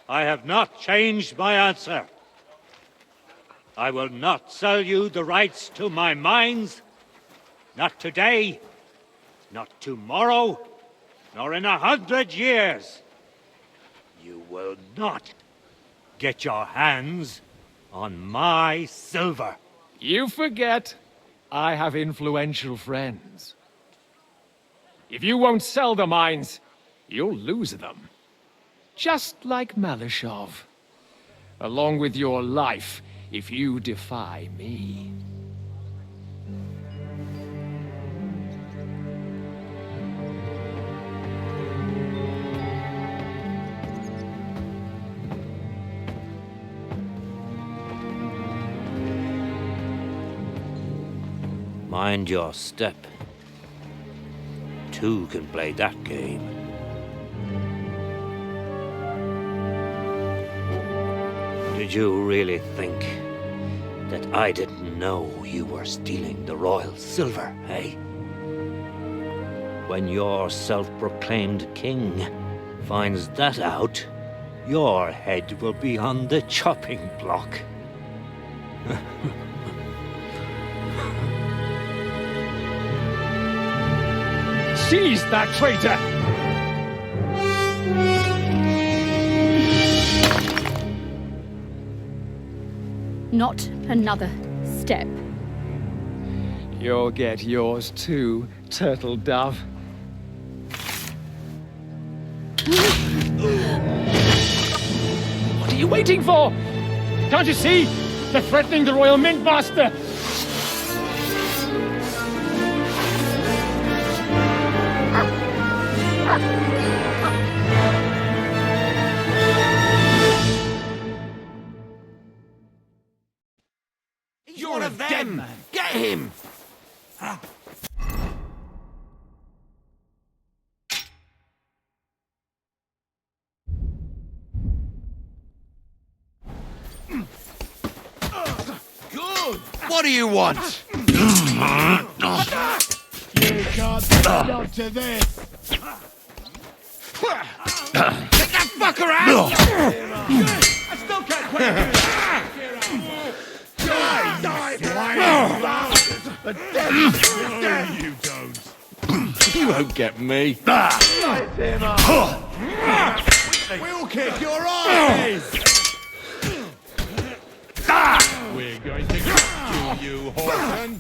I have not changed my answer. I will not sell you the rights to my mines. Not today, not tomorrow, nor in 100 years. You will not get your hands on my silver. You forget, I have influential friends. If you won't sell the mines, you'll lose them. Just like Malishov. Along with your life, if you defy me. Mind your step. Two can play that game. Did you really think that I didn't know you were stealing the royal silver, eh? When your self-proclaimed king finds that out, your head will be on the chopping block. Seize that traitor! Not another step. You'll get yours too, turtle dove. What are you waiting for? Can't you see? They're threatening the Royal Mint Master! You're one of them! Get him! Good! What do you want? You can't stop to this. Take that fucker out! I still can't quite do it. You don't. You won't get me. We'll kick your eyes. We're going to get you, Horton.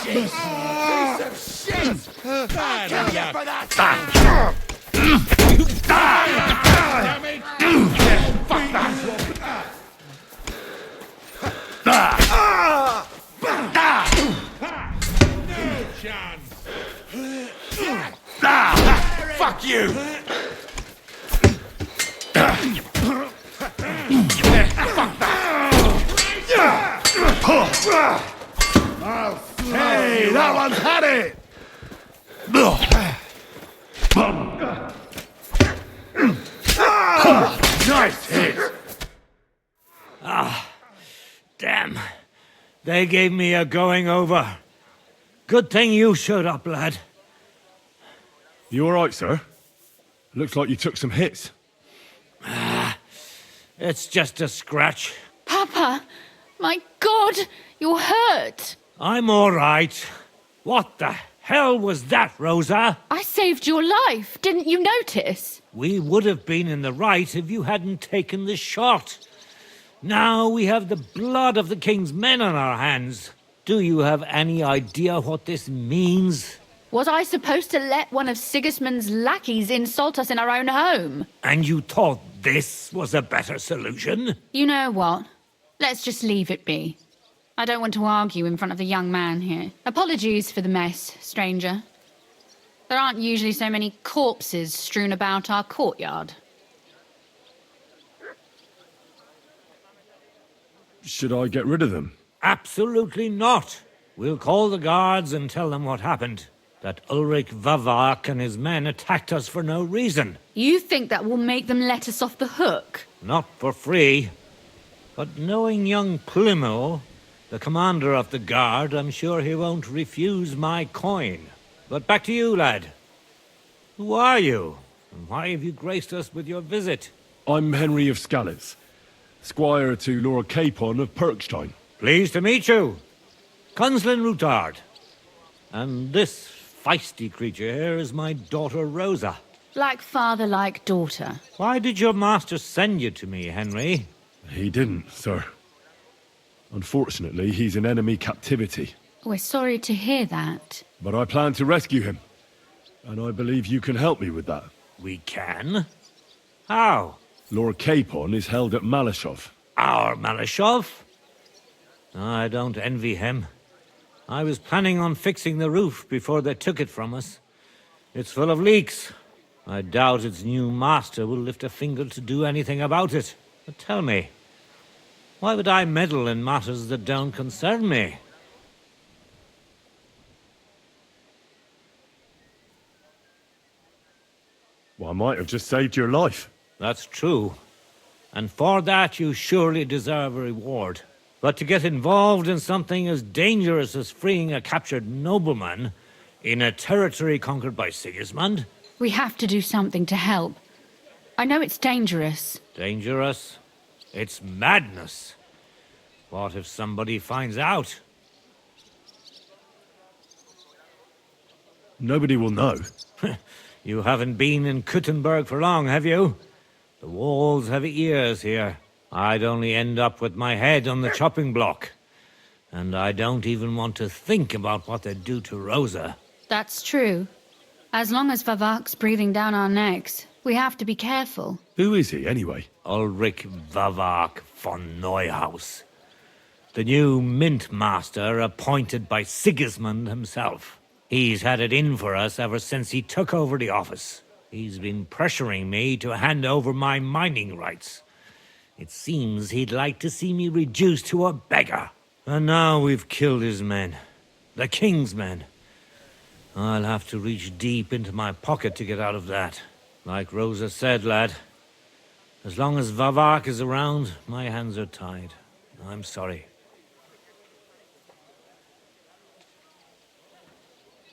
Piece of shit! Bad enough for that! Damn it! Fuck that! No chance! Fuck you! Hey, that one's had it! Nice hit! Damn. They gave me a going over. Good thing you showed up, lad. You all right, sir? Looks like you took some hits. It's just a scratch. Papa! My God! You're hurt! I'm all right. What the hell was that, Rosa? I saved your life. Didn't you notice? We would have been in the right if you hadn't taken the shot. Now we have the blood of the king's men on our hands. Do you have any idea what this means? Was I supposed to let one of Sigismund's lackeys insult us in our own home? And you thought this was a better solution? You know what? Let's just leave it be. I don't want to argue in front of the young man here. Apologies for the mess, stranger. There aren't usually so many corpses strewn about our courtyard. Should I get rid of them? Absolutely not. We'll call the guards and tell them what happened. That Ulrich Vavak and his men attacked us for no reason. You think that will make them let us off the hook? Not for free. But knowing young Plimo, the commander of the guard, I'm sure he won't refuse my coin. But back to you, lad. Who are you? And why have you graced us with your visit? I'm Henry of Scalitz, squire to Lord Capon of Perkstein. Pleased to meet you. Conslin Routard. And this feisty creature here is my daughter Rosa. Like father, like daughter. Why did your master send you to me, Henry? He didn't, sir. Unfortunately, he's in enemy captivity. We're sorry to hear that. But I plan to rescue him. And I believe you can help me with that. We can? How? Lord Capon is held at Malashov. Our Malashov? I don't envy him. I was planning on fixing the roof before they took it from us. It's full of leaks. I doubt its new master will lift a finger to do anything about it. But tell me, why would I meddle in matters that don't concern me? Well, I might have just saved your life. That's true. And for that you surely deserve a reward. But to get involved in something as dangerous as freeing a captured nobleman in a territory conquered by Sigismund? We have to do something to help. I know it's dangerous. Dangerous? It's madness. What if somebody finds out? Nobody will know. You haven't been in Kuttenberg for long, have you? The walls have ears here. I'd only end up with my head on the chopping block. And I don't even want to think about what they'd do to Rosa. That's true. As long as Vavak's breathing down our necks, we have to be careful. Who is he, anyway? Ulrich Vavak von Neuhaus. The new mint master appointed by Sigismund himself. He's had it in for us ever since he took over the office. He's been pressuring me to hand over my mining rights. It seems he'd like to see me reduced to a beggar. And now we've killed his men. The king's men. I'll have to reach deep into my pocket to get out of that. Like Rosa said, lad, as long as Vavak is around, my hands are tied. I'm sorry.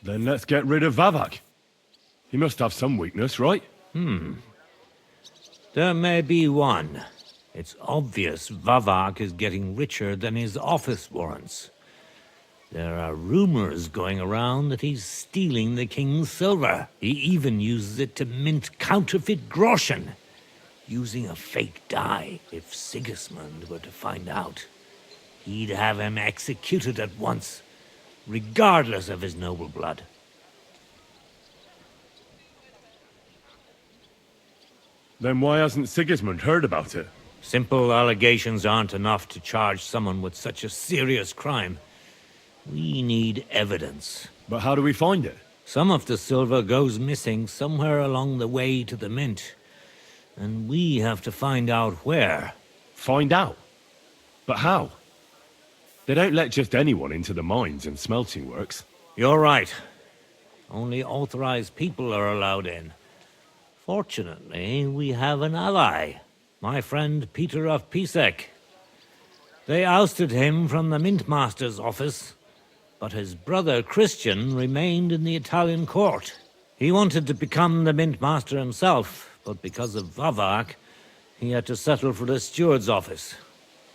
Then let's get rid of Vavak. He must have some weakness, right? There may be one. It's obvious Vavak is getting richer than his office warrants. There are rumors going around that he's stealing the king's silver. He even uses it to mint counterfeit groschen, using a fake die. If Sigismund were to find out, he'd have him executed at once, regardless of his noble blood. Then why hasn't Sigismund heard about it? Simple allegations aren't enough to charge someone with such a serious crime. We need evidence. But how do we find it? Some of the silver goes missing somewhere along the way to the mint. And we have to find out where. Find out? But how? They don't let just anyone into the mines and smelting works. You're right. Only authorized people are allowed in. Fortunately, we have an ally. My friend Peter of Pisek. They ousted him from the Mintmaster's office, but his brother Christian remained in the Italian court. He wanted to become the Mintmaster himself, but because of Vavak, he had to settle for the steward's office.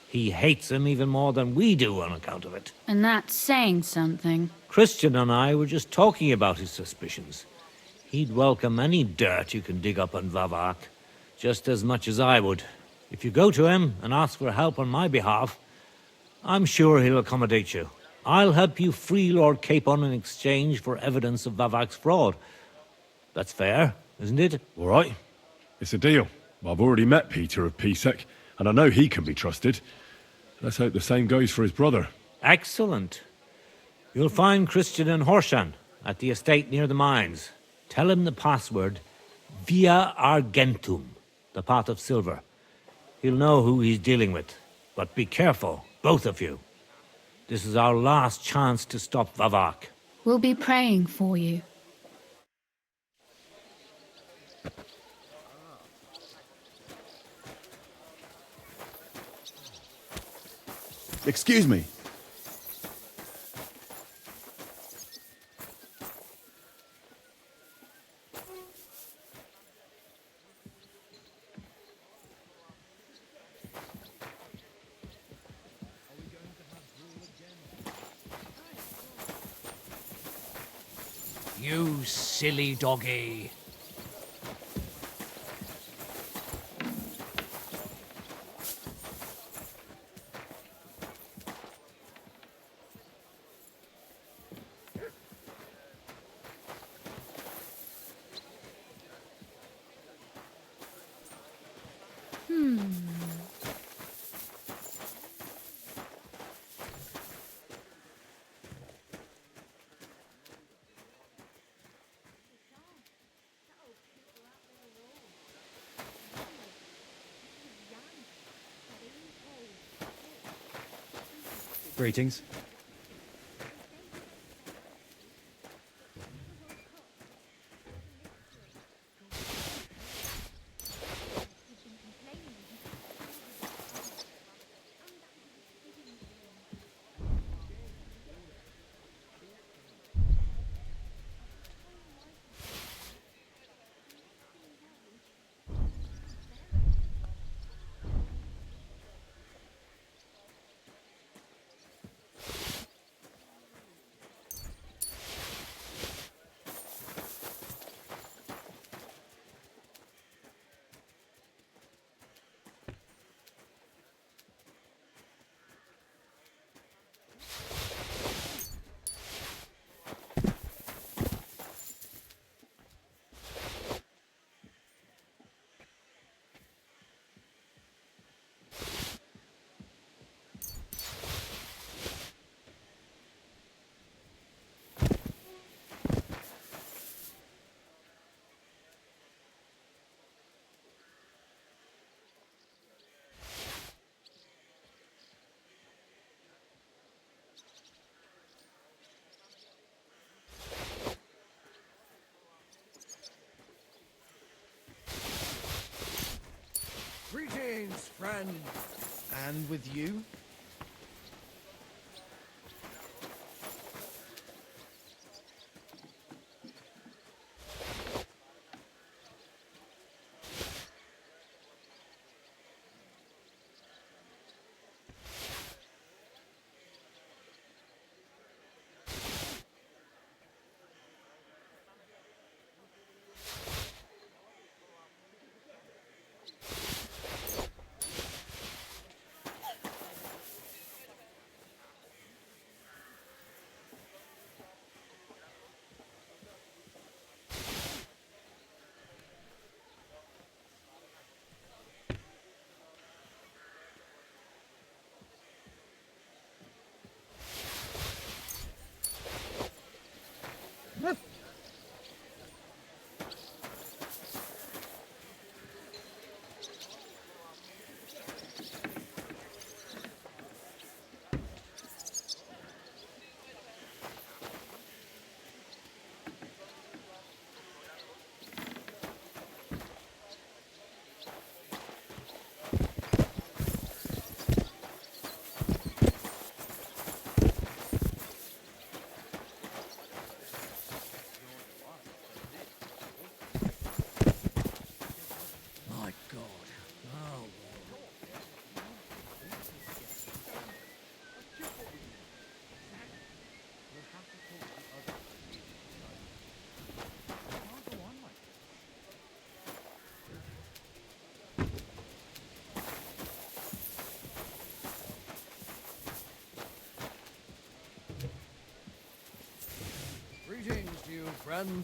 He hates him even more than we do on account of it. And that's saying something. Christian and I were just talking about his suspicions. He'd welcome any dirt you can dig up on Vavak, just as much as I would. If you go to him and ask for help on my behalf, I'm sure he'll accommodate you. I'll help you free Lord Capon in exchange for evidence of Vavak's fraud. That's fair, isn't it? All right. It's a deal. I've already met Peter of Pisek, and I know he can be trusted. Let's hope the same goes for his brother. Excellent. You'll find Christian and Horshan at the estate near the mines. Tell him the password, Via Argentum, the pot of silver. He'll know who he's dealing with. But be careful, both of you. This is our last chance to stop Vavak. We'll be praying for you. Excuse me. You silly doggy. Greetings. Greetings, friend. And with you? My God. Oh. Greetings to you, friend.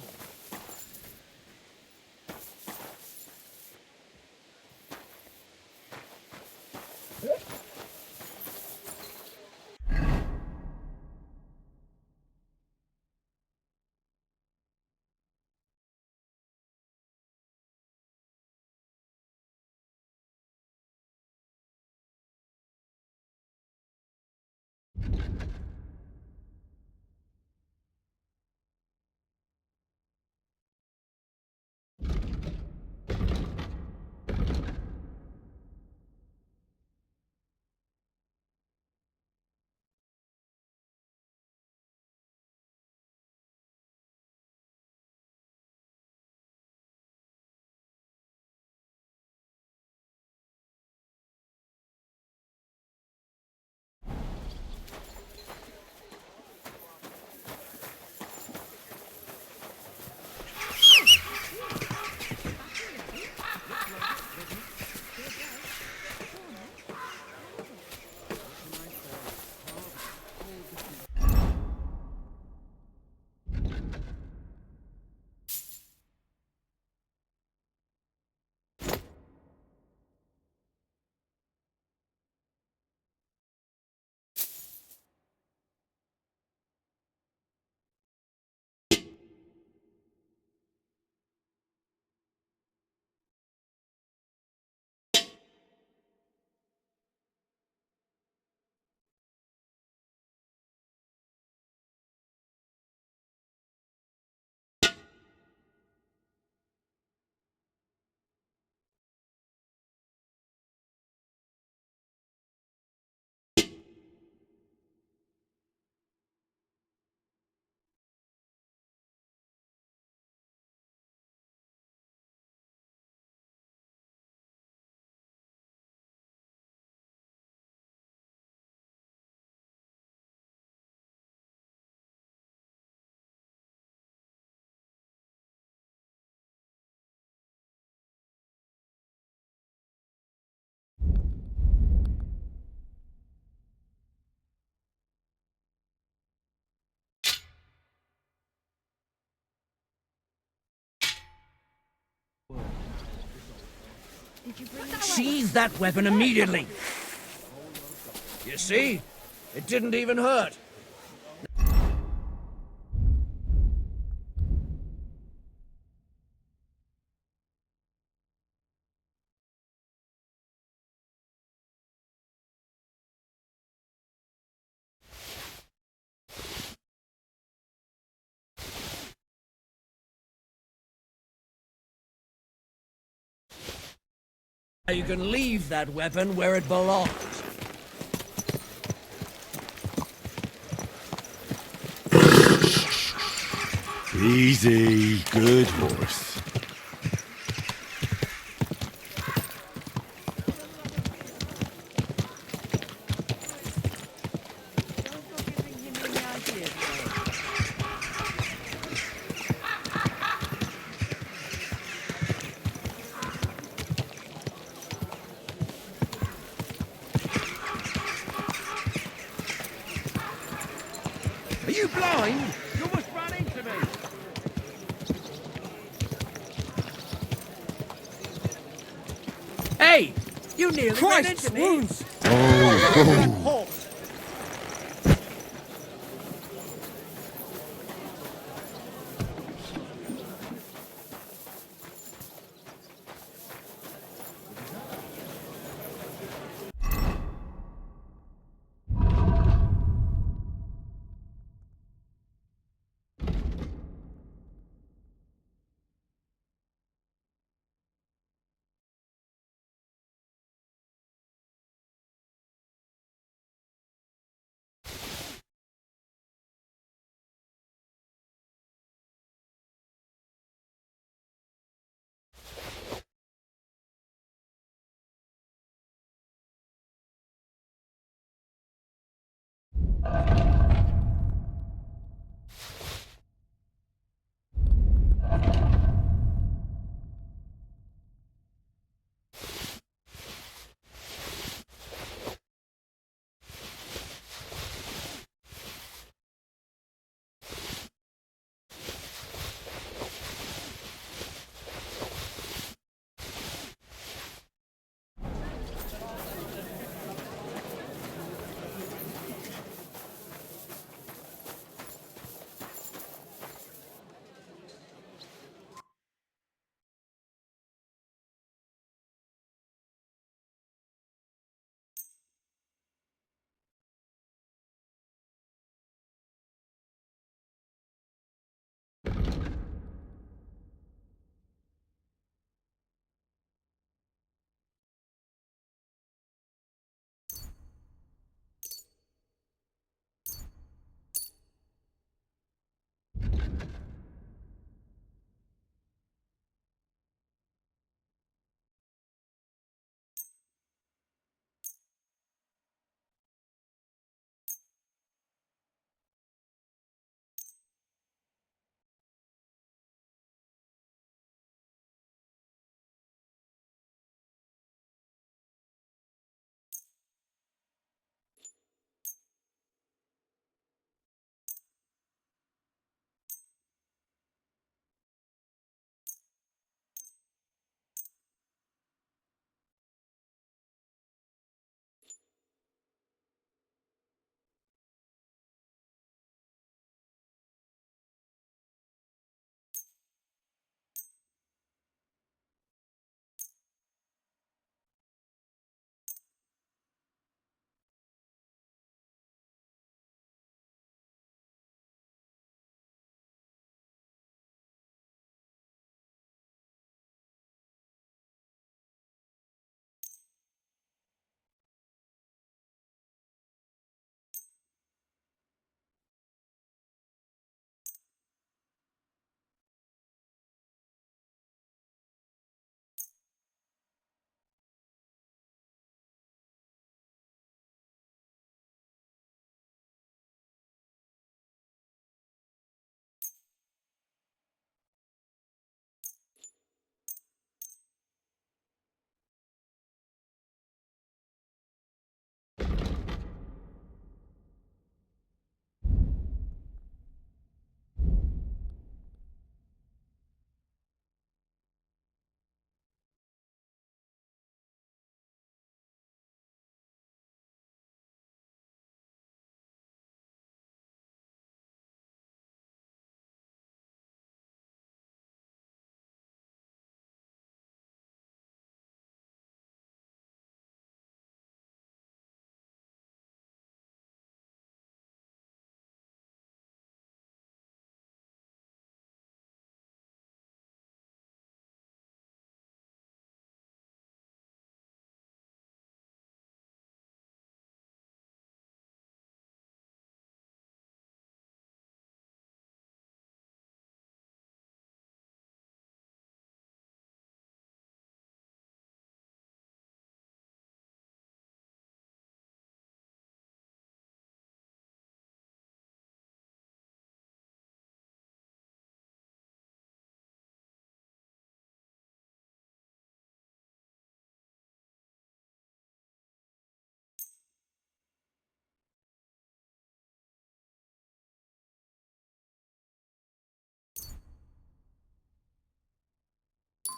Seize that weapon immediately. You see? It didn't even hurt. Now you can leave that weapon where it belongs. Easy, good horse. Are you blind? You almost ran into me. Hey! You nearly ran into me! Wounds! Oh,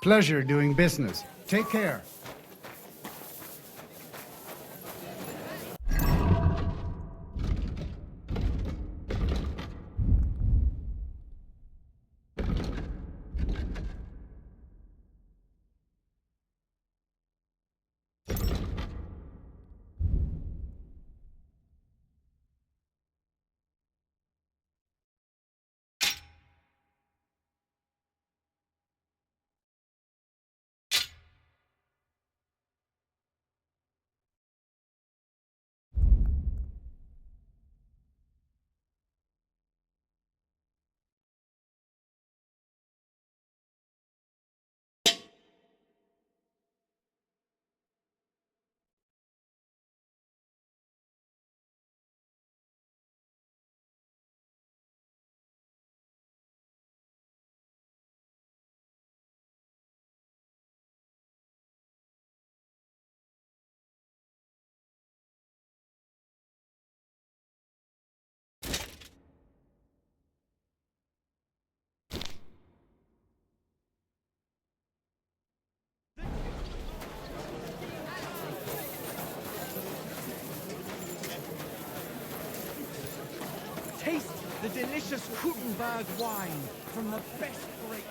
Pleasure doing business. Take care. Taste the delicious Krutenberg wine from the best grapes.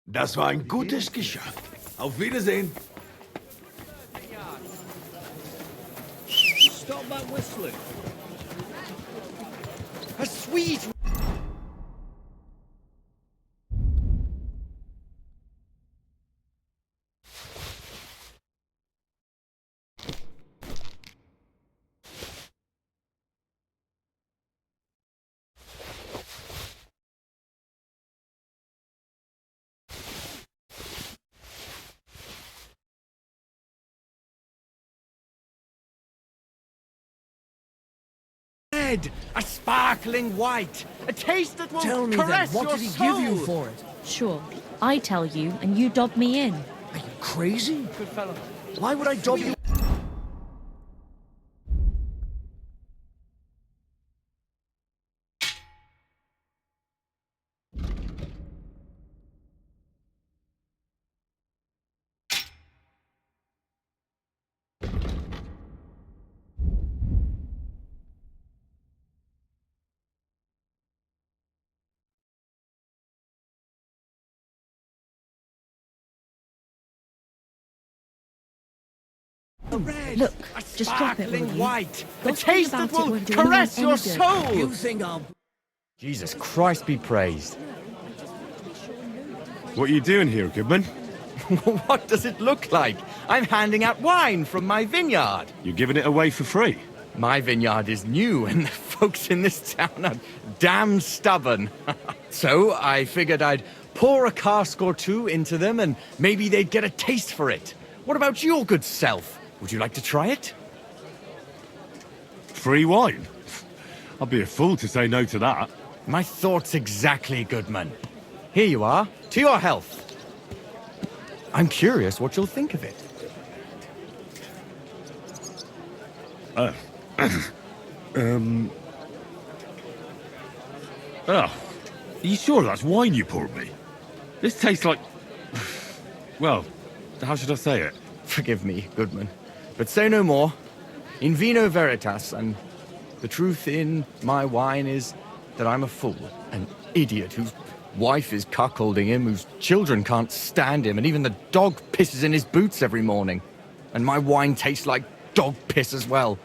Das war ein gutes Geschäft. Auf Wiedersehen. Stop that whistling. A sweet red, a sparkling white, a taste that will Tell me then, caress what your did he soul. give you for it? Sure, I tell you, and you dob me in. Are you crazy? Good fellow. Why would I dob you? Red, Look, a just drop it, will sparkling you? white, a Don't think taste about that it will won't do anyone caress any your good. soul. You think I'll... Jesus Christ be praised. What are you doing here, Goodman? What does it look like? I'm handing out wine from my vineyard. You're giving it away for free? My vineyard is new, and the folks in this town are damn stubborn. So I figured I'd pour a cask or two into them, and maybe they'd get a taste for it. What about your good self? Would you like to try it? Free wine? I'd be a fool to say no to that. My thoughts exactly, Goodman. Here you are. To your health. I'm curious what you'll think of it. Oh, are you sure that's wine you poured me? This tastes like... Well, how should I say it? Forgive me, Goodman, but say no more. In vino veritas, and the truth in my wine is that I'm a fool, an idiot whose wife is cuckolding him, whose children can't stand him, and even the dog pisses in his boots every morning. And my wine tastes like dog piss as well.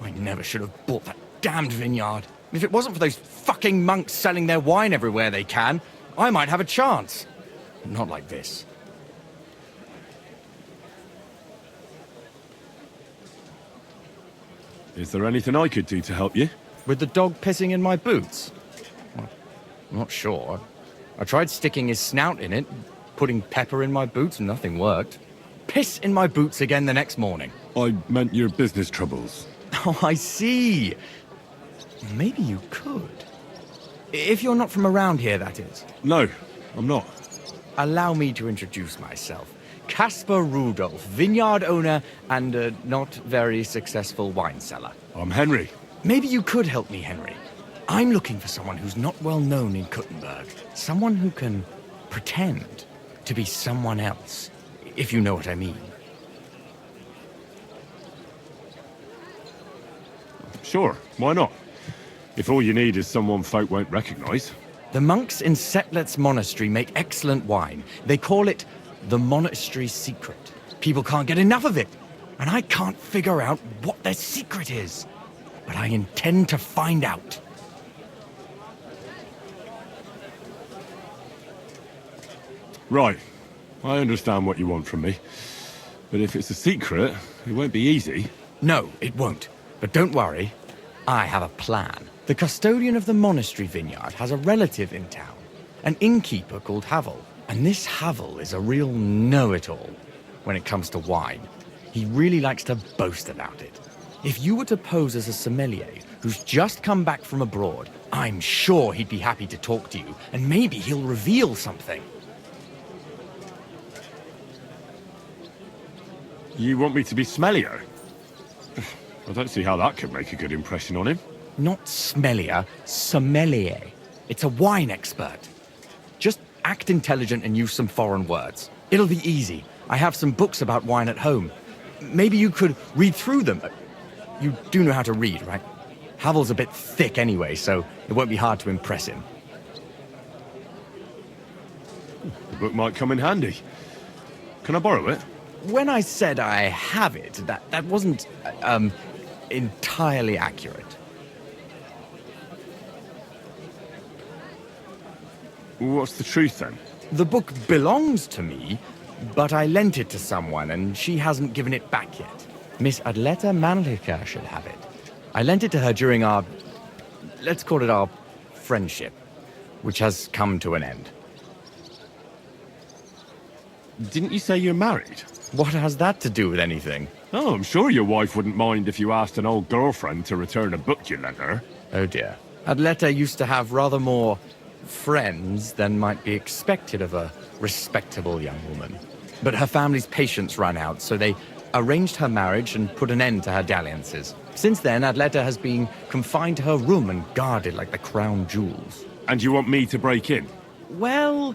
I never should have bought that damned vineyard. If it wasn't for those fucking monks selling their wine everywhere they can, I might have a chance. Not like this. Is there anything I could do to help you? With the dog pissing in my boots? Well, I'm not sure. I tried sticking his snout in it, putting pepper in my boots, and nothing worked. Piss in my boots again the next morning. I meant your business troubles. Oh, I see. Maybe you could. If you're not from around here, that is. No, I'm not. Allow me to introduce myself. Caspar Rudolph, vineyard owner and a not very successful wine seller. I'm Henry. Maybe you could help me, Henry. I'm looking for someone who's not well known in Kuttenberg. Someone who can pretend to be someone else, if you know what I mean. Sure, why not? If all you need is someone folk won't recognize. The monks in Setlet's monastery make excellent wine. They call it the monastery's secret. People can't get enough of it, and I can't figure out what their secret is. But I intend to find out. Right. I understand what you want from me. But if it's a secret, it won't be easy. No, it won't. But don't worry. I have a plan. The custodian of the monastery vineyard has a relative in town, an innkeeper called Havel. And this Havel is a real know-it-all when it comes to wine. He really likes to boast about it. If you were to pose as a sommelier who's just come back from abroad, I'm sure he'd be happy to talk to you, and maybe he'll reveal something. You want me to be smellier? I don't see how that could make a good impression on him. Not smellier, sommelier. It's a wine expert. Just act intelligent and use some foreign words. It'll be easy. I have some books about wine at home. Maybe you could read through them. You do know how to read, right? Havel's a bit thick anyway, so it won't be hard to impress him. The book might come in handy. Can I borrow it? When I said I have it, that wasn't, entirely accurate. What's the truth, then? The book belongs to me, but I lent it to someone, and she hasn't given it back yet. Miss Adleta Manlica should have it. I lent it to her during our... let's call it our friendship, which has come to an end. Didn't you say you're married? What has that to do with anything? Oh, I'm sure your wife wouldn't mind if you asked an old girlfriend to return a book you lent her. Oh dear. Adleta used to have rather more friends than might be expected of a respectable young woman. But her family's patience ran out, so they arranged her marriage and put an end to her dalliances. Since then, Adleta has been confined to her room and guarded like the crown jewels. And you want me to break in? Well,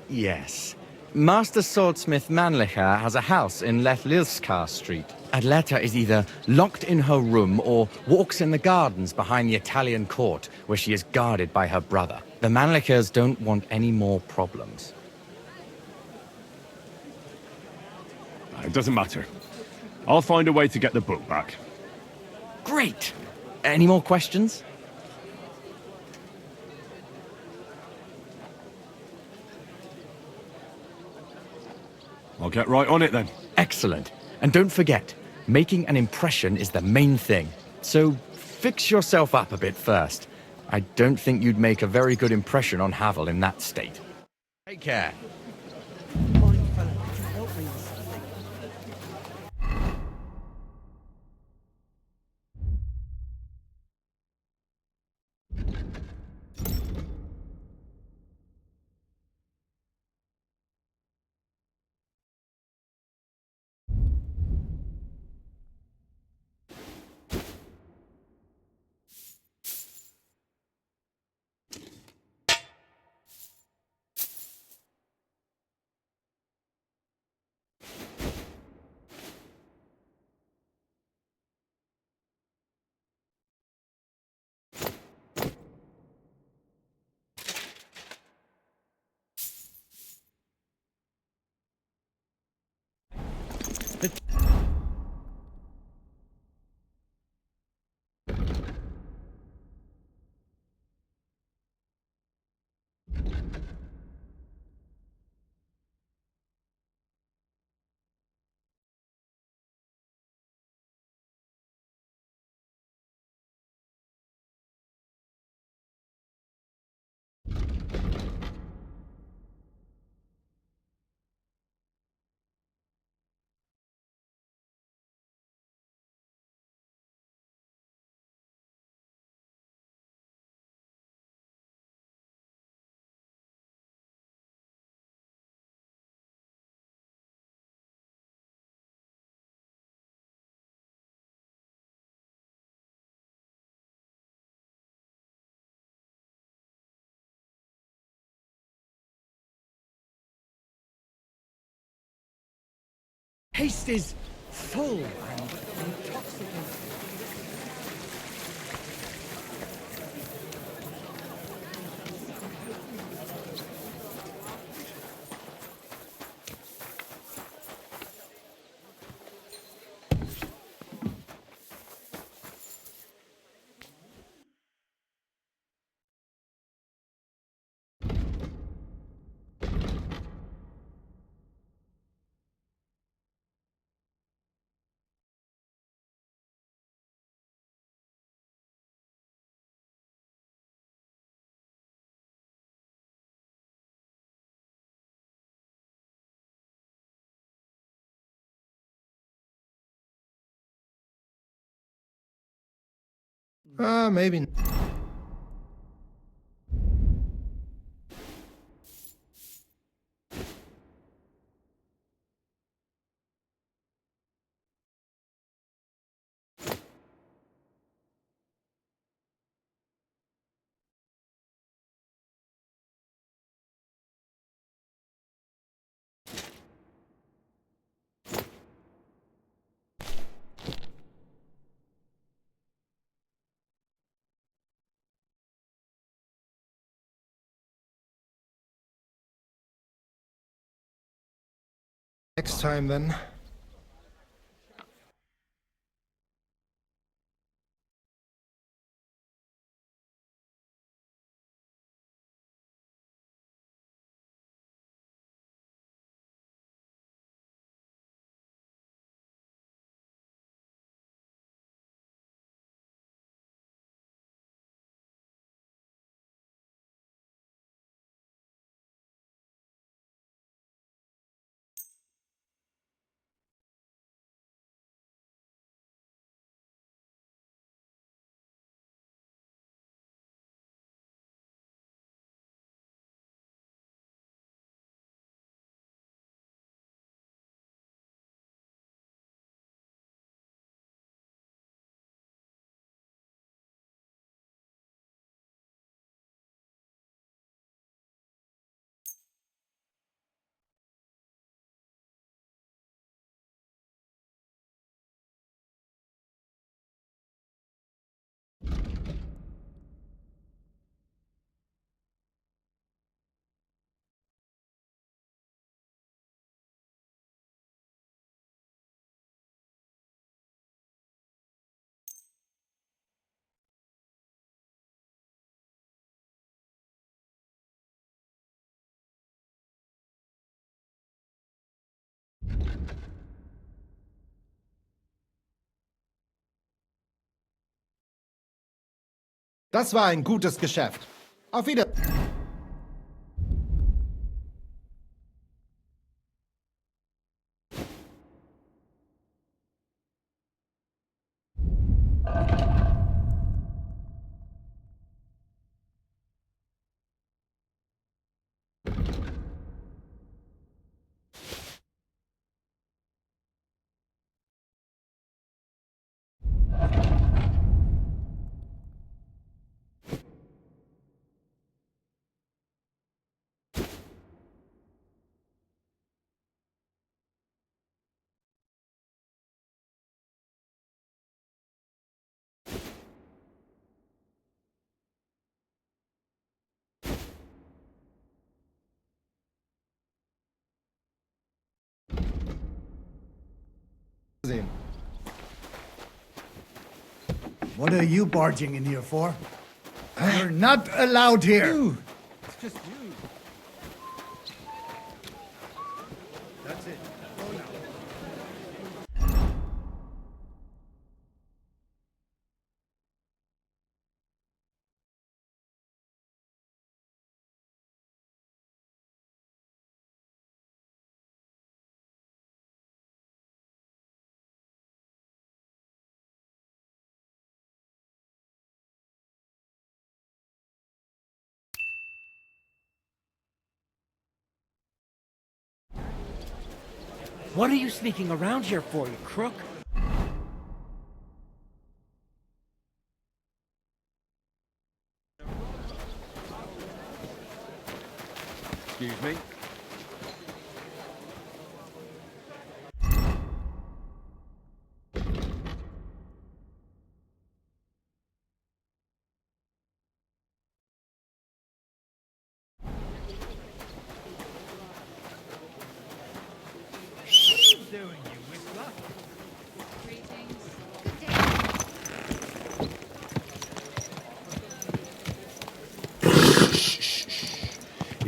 yes. Master Swordsmith Manlicher has a house in Lethlilskar Street. Adleta is either locked in her room or walks in the gardens behind the Italian court, where she is guarded by her brother. The Manlichers don't want any more problems. It doesn't matter. I'll find a way to get the book back. Great! Any more questions? I'll get right on it then. Excellent. And don't forget, making an impression is the main thing. So fix yourself up a bit first. I don't think you'd make a very good impression on Havel in that state. Take care. taste is full and intoxicating. Maybe. Next time, then. Das war ein gutes Geschäft. Auf Wiedersehen. What are you barging in here for? You're not allowed here. It's just you. That's it. Go now. What are you sneaking around here for, you crook? Excuse me.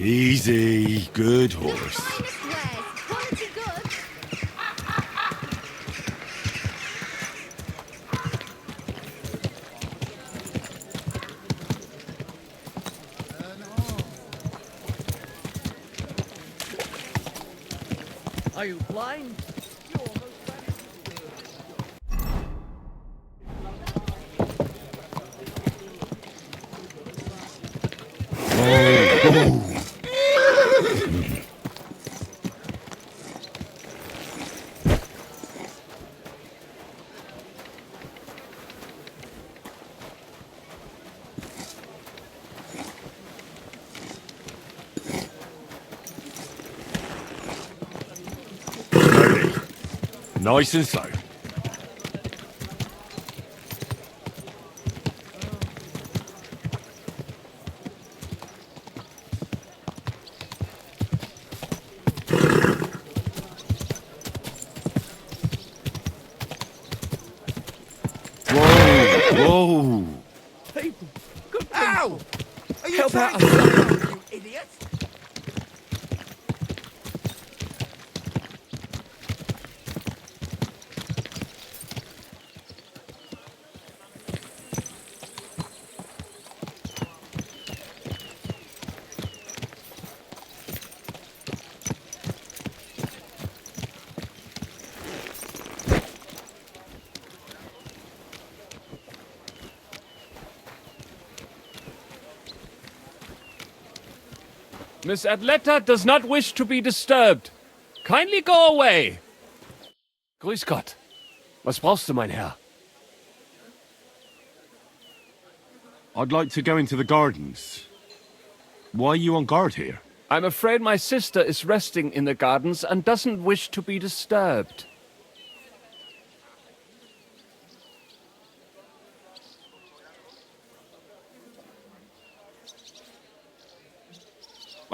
Easy, good horse. Finest wares, quality goods. Are you blind? Slowly. Nice and slow. Whoa! People! Good people! Ow! Are you Help trying out! to kill me, you idiot? Miss Adletta does not wish to be disturbed. Kindly go away. Grüß Gott. Was brauchst du, mein Herr? I'd like to go into the gardens. Why are you on guard here? I'm afraid my sister is resting in the gardens and doesn't wish to be disturbed.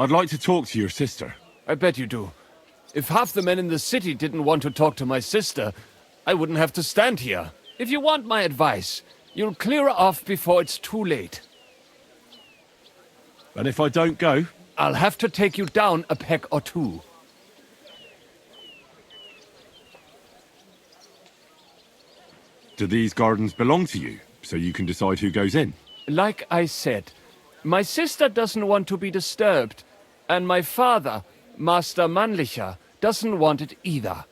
I'd like to talk to your sister. I bet you do. If half the men in the city didn't want to talk to my sister, I wouldn't have to stand here. If you want my advice, you'll clear off before it's too late. And if I don't go? I'll have to take you down a peg or two. Do these gardens belong to you, so you can decide who goes in? Like I said, my sister doesn't want to be disturbed, and my father, Master Mannlicher, doesn't want it either.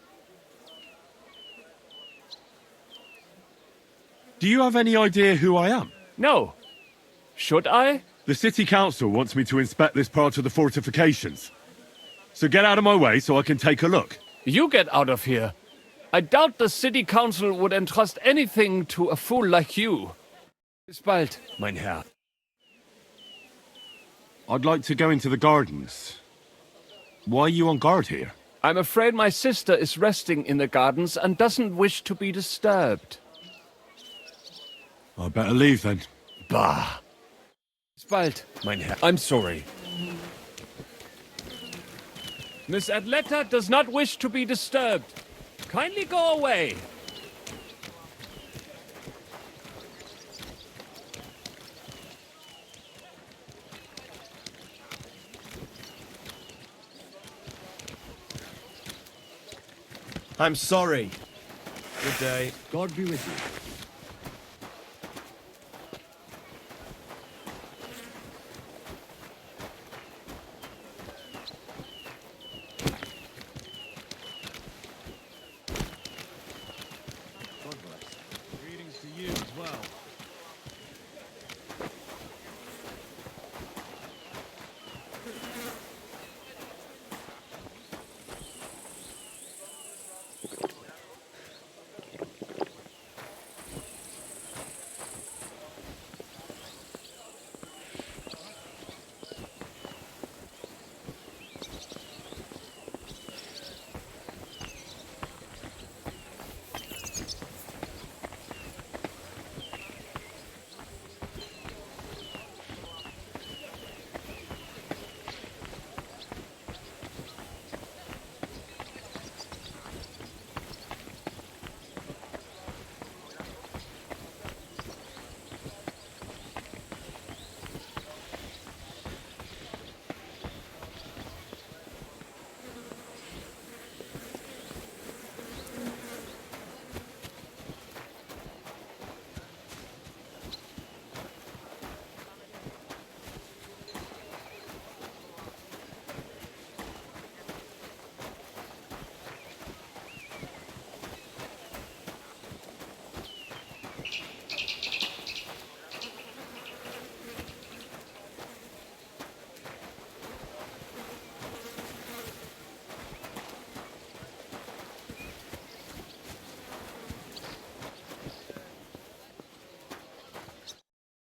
Do you have any idea who I am? No. Should I? The city council wants me to inspect this part of the fortifications. So get out of my way so I can take a look. You get out of here. I doubt the city council would entrust anything to a fool like you. Bis bald, mein Herr. I'd like to go into the gardens. Why are you on guard here? I'm afraid my sister is resting in the gardens and doesn't wish to be disturbed. I better leave then. Bah. Bis bald, mein Herr. I'm sorry. Miss Adletta does not wish to be disturbed. Kindly go away. I'm sorry. Good day. God be with you. Greetings to you as well.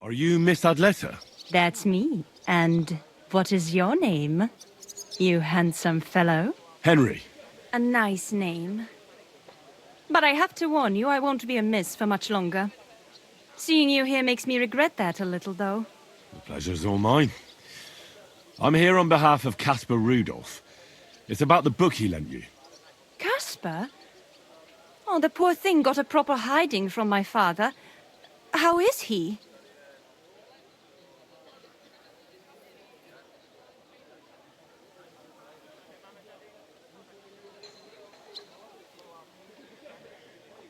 Are you Miss Adletta? That's me. And what is your name, you handsome fellow? Henry. A nice name. But I have to warn you, I won't be a miss for much longer. Seeing you here makes me regret that a little, though. The pleasure's all mine. I'm here on behalf of Caspar Rudolph. It's about the book he lent you. Caspar? Oh, the poor thing got a proper hiding from my father. How is he?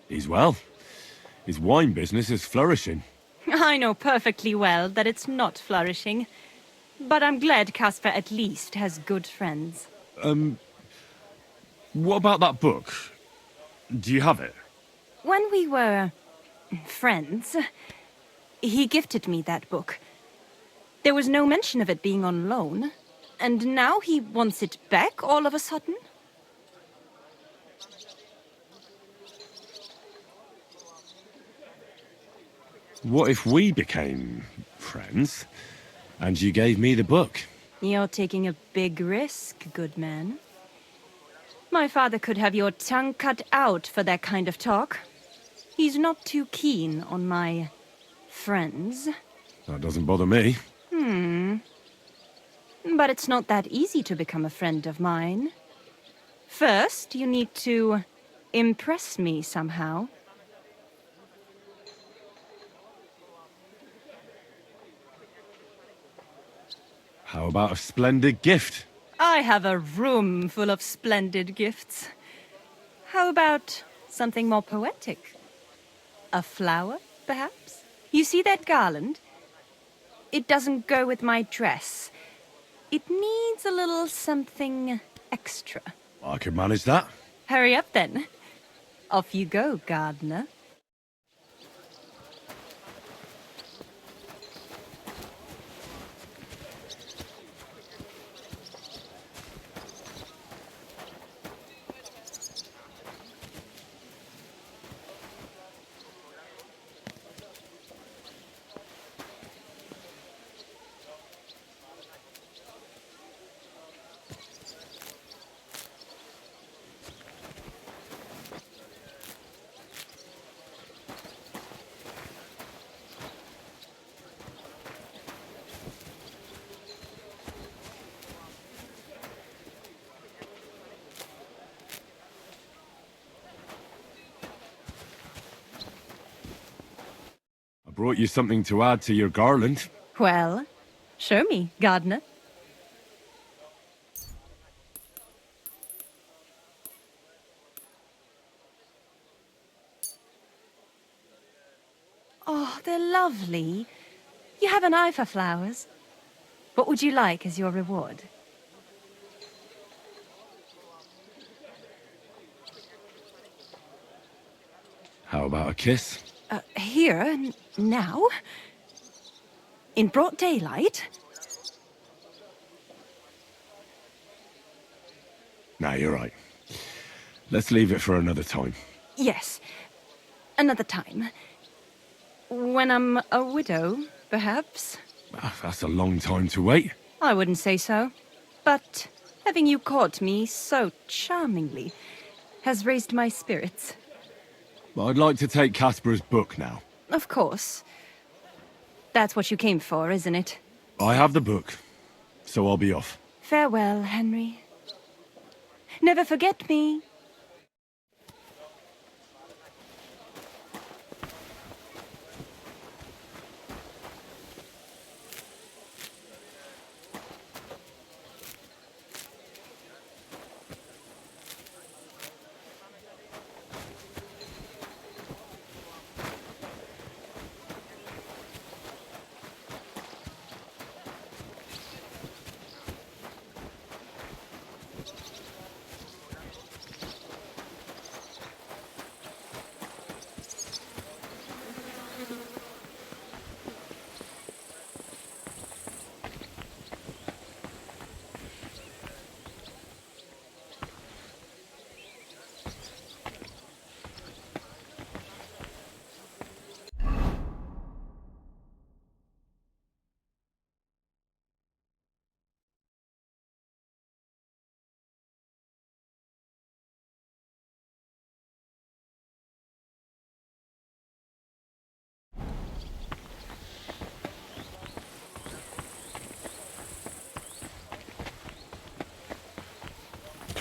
He's well. His wine business is flourishing. I know perfectly well that it's not flourishing. But I'm glad Caspar at least has good friends. What about that book? Do you have it? When we were friends, he gifted me that book. There was no mention of it being on loan. And now he wants it back all of a sudden? What if we became friends, and you gave me the book? You're taking a big risk, good man. My father could have your tongue cut out for that kind of talk. He's not too keen on my friends. That doesn't bother me. But it's not that easy to become a friend of mine. First, you need to impress me somehow. How about a splendid gift? I have a room full of splendid gifts. How about something more poetic? A flower, perhaps? You see that garland? It doesn't go with my dress. It needs a little something extra. I could manage that. Hurry up then. Off you go, gardener. I brought you something to add to your garland. Well, show me, gardener. Oh, they're lovely. You have an eye for flowers. What would you like as your reward? How about a kiss? Here, now? In broad daylight? No, you're right. Let's leave it for another time. Yes, another time. When I'm a widow, perhaps? That's a long time to wait. I wouldn't say so. But having you court me so charmingly has raised my spirits. I'd like to take Caspar's book now. Of course. That's what you came for, isn't it? I have the book, so I'll be off. Farewell, Henry. Never forget me.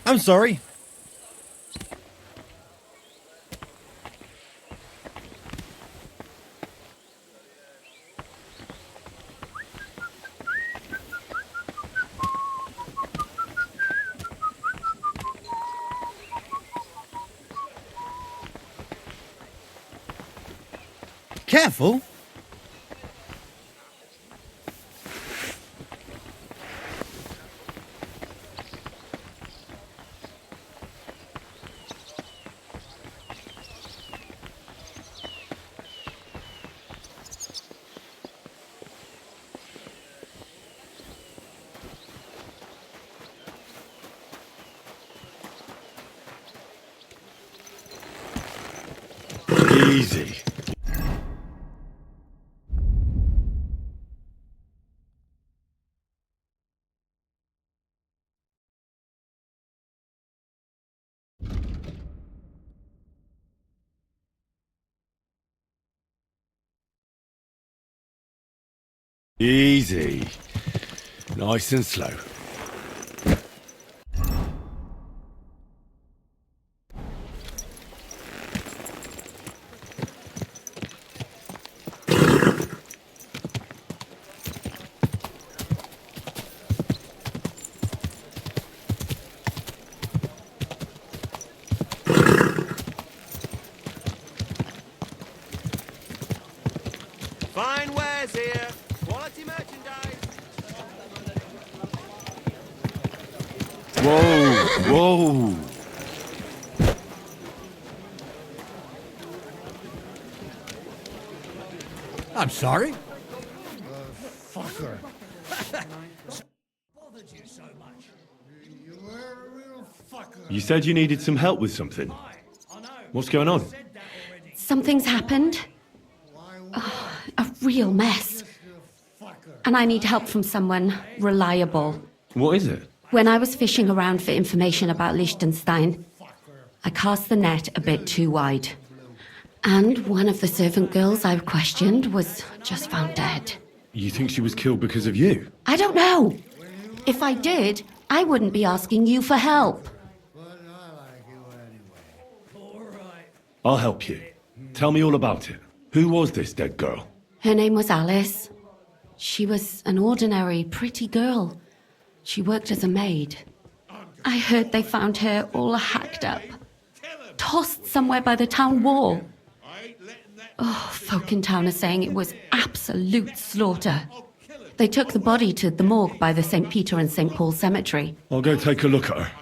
I'm sorry. Careful. Easy. Easy. Nice and slow. Fine wares here. Quality merchandise. Whoa, whoa. I'm sorry. Fucker. Bothered you so much. You were a real fucker. You said you needed some help with something. What's going on? Something's happened. Oh, a real mess. And I need help from someone reliable. What is it? When I was fishing around for information about Liechtenstein, I cast the net a bit too wide. And one of the servant girls I questioned was just found dead. You think she was killed because of you? I don't know. If I did, I wouldn't be asking you for help. I'll help you. Tell me all about it. Who was this dead girl? Her name was Alice. She was an ordinary, pretty girl. She worked as a maid. I heard they found her all hacked up, tossed somewhere by the town wall. Oh, folk in town are saying it was absolute slaughter. They took the body to the morgue by the St. Peter and St. Paul cemetery. I'll go take a look at her.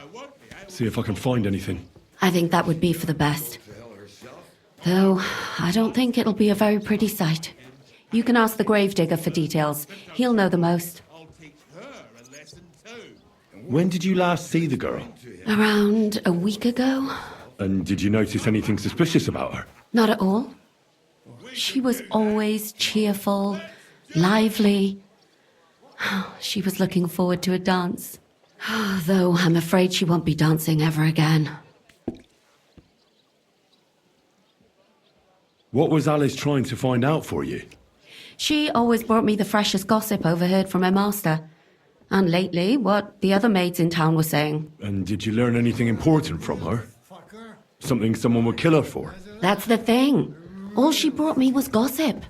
See if I can find anything. I think that would be for the best. Though, I don't think it'll be a very pretty sight. You can ask the gravedigger for details. He'll know the most. When did you last see the girl? Around a week ago? And did you notice anything suspicious about her? Not at all. She was always cheerful, lively. She was looking forward to a dance. Though I'm afraid she won't be dancing ever again. What was Alice trying to find out for you? She always brought me the freshest gossip overheard from her master. And lately, what the other maids in town were saying. And did you learn anything important from her? Something someone would kill her for? That's the thing. All she brought me was gossip.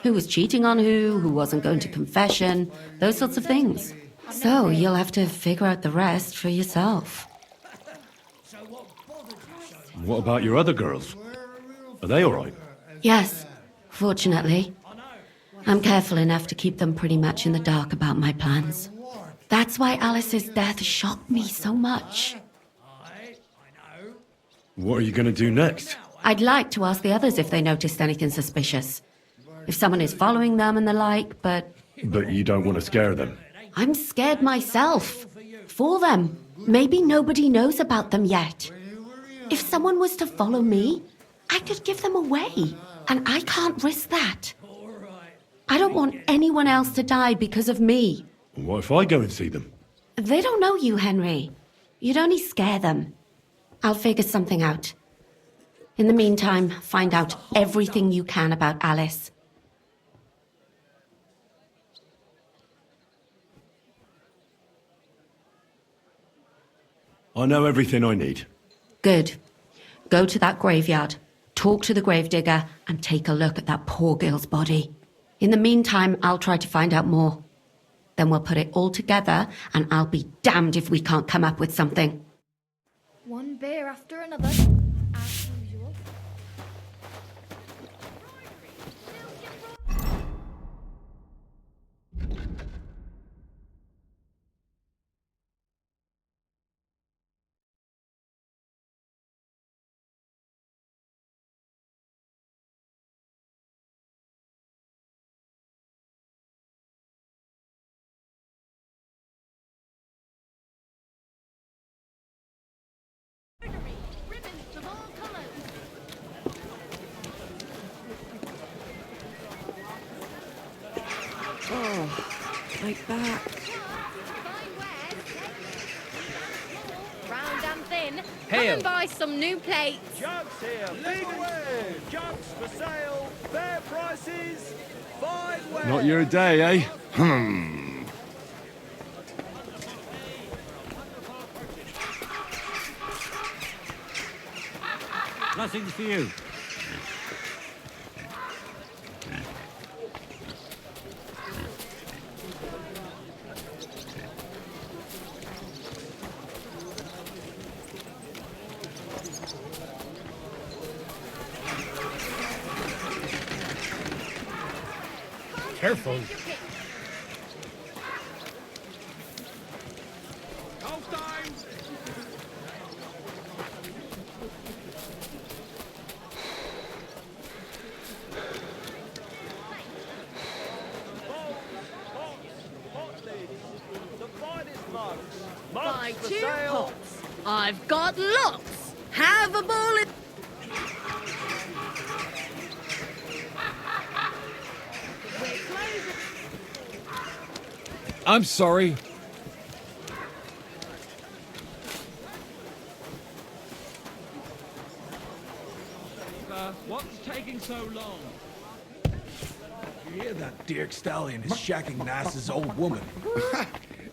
Who was cheating on who wasn't going to confession, those sorts of things. So you'll have to figure out the rest for yourself. What about your other girls? Are they all right? Yes, fortunately. I'm careful enough to keep them pretty much in the dark about my plans. That's why Alice's death shocked me so much. What are you going to do next? I'd like to ask the others if they noticed anything suspicious. If someone is following them and the like, but... But you don't want to scare them. I'm scared myself. For them. Maybe nobody knows about them yet. If someone was to follow me, I could give them away. And I can't risk that. I don't want anyone else to die because of me. What if I go and see them? They don't know you, Henry. You'd only scare them. I'll figure something out. In the meantime, find out everything you can about Alice. I know everything I need. Good. Go to that graveyard, talk to the gravedigger, and take a look at that poor girl's body. In the meantime, I'll try to find out more. Then we'll put it all together, and I'll be damned if we can't come up with something. One beer after another, as usual. Ribbons of all colours. Oh, my back. Fine wares. Round and thin. Hail. Come and buy some new plates. Jugs here, big away. Jugs for sale, fair prices, fine wares. Not your day, eh? Blessings for you. Careful. Buy two pots. I've got lots. Have a ball in... I'm sorry. What's taking so long? You hear that Dirk Stallion is shacking Nass's old woman?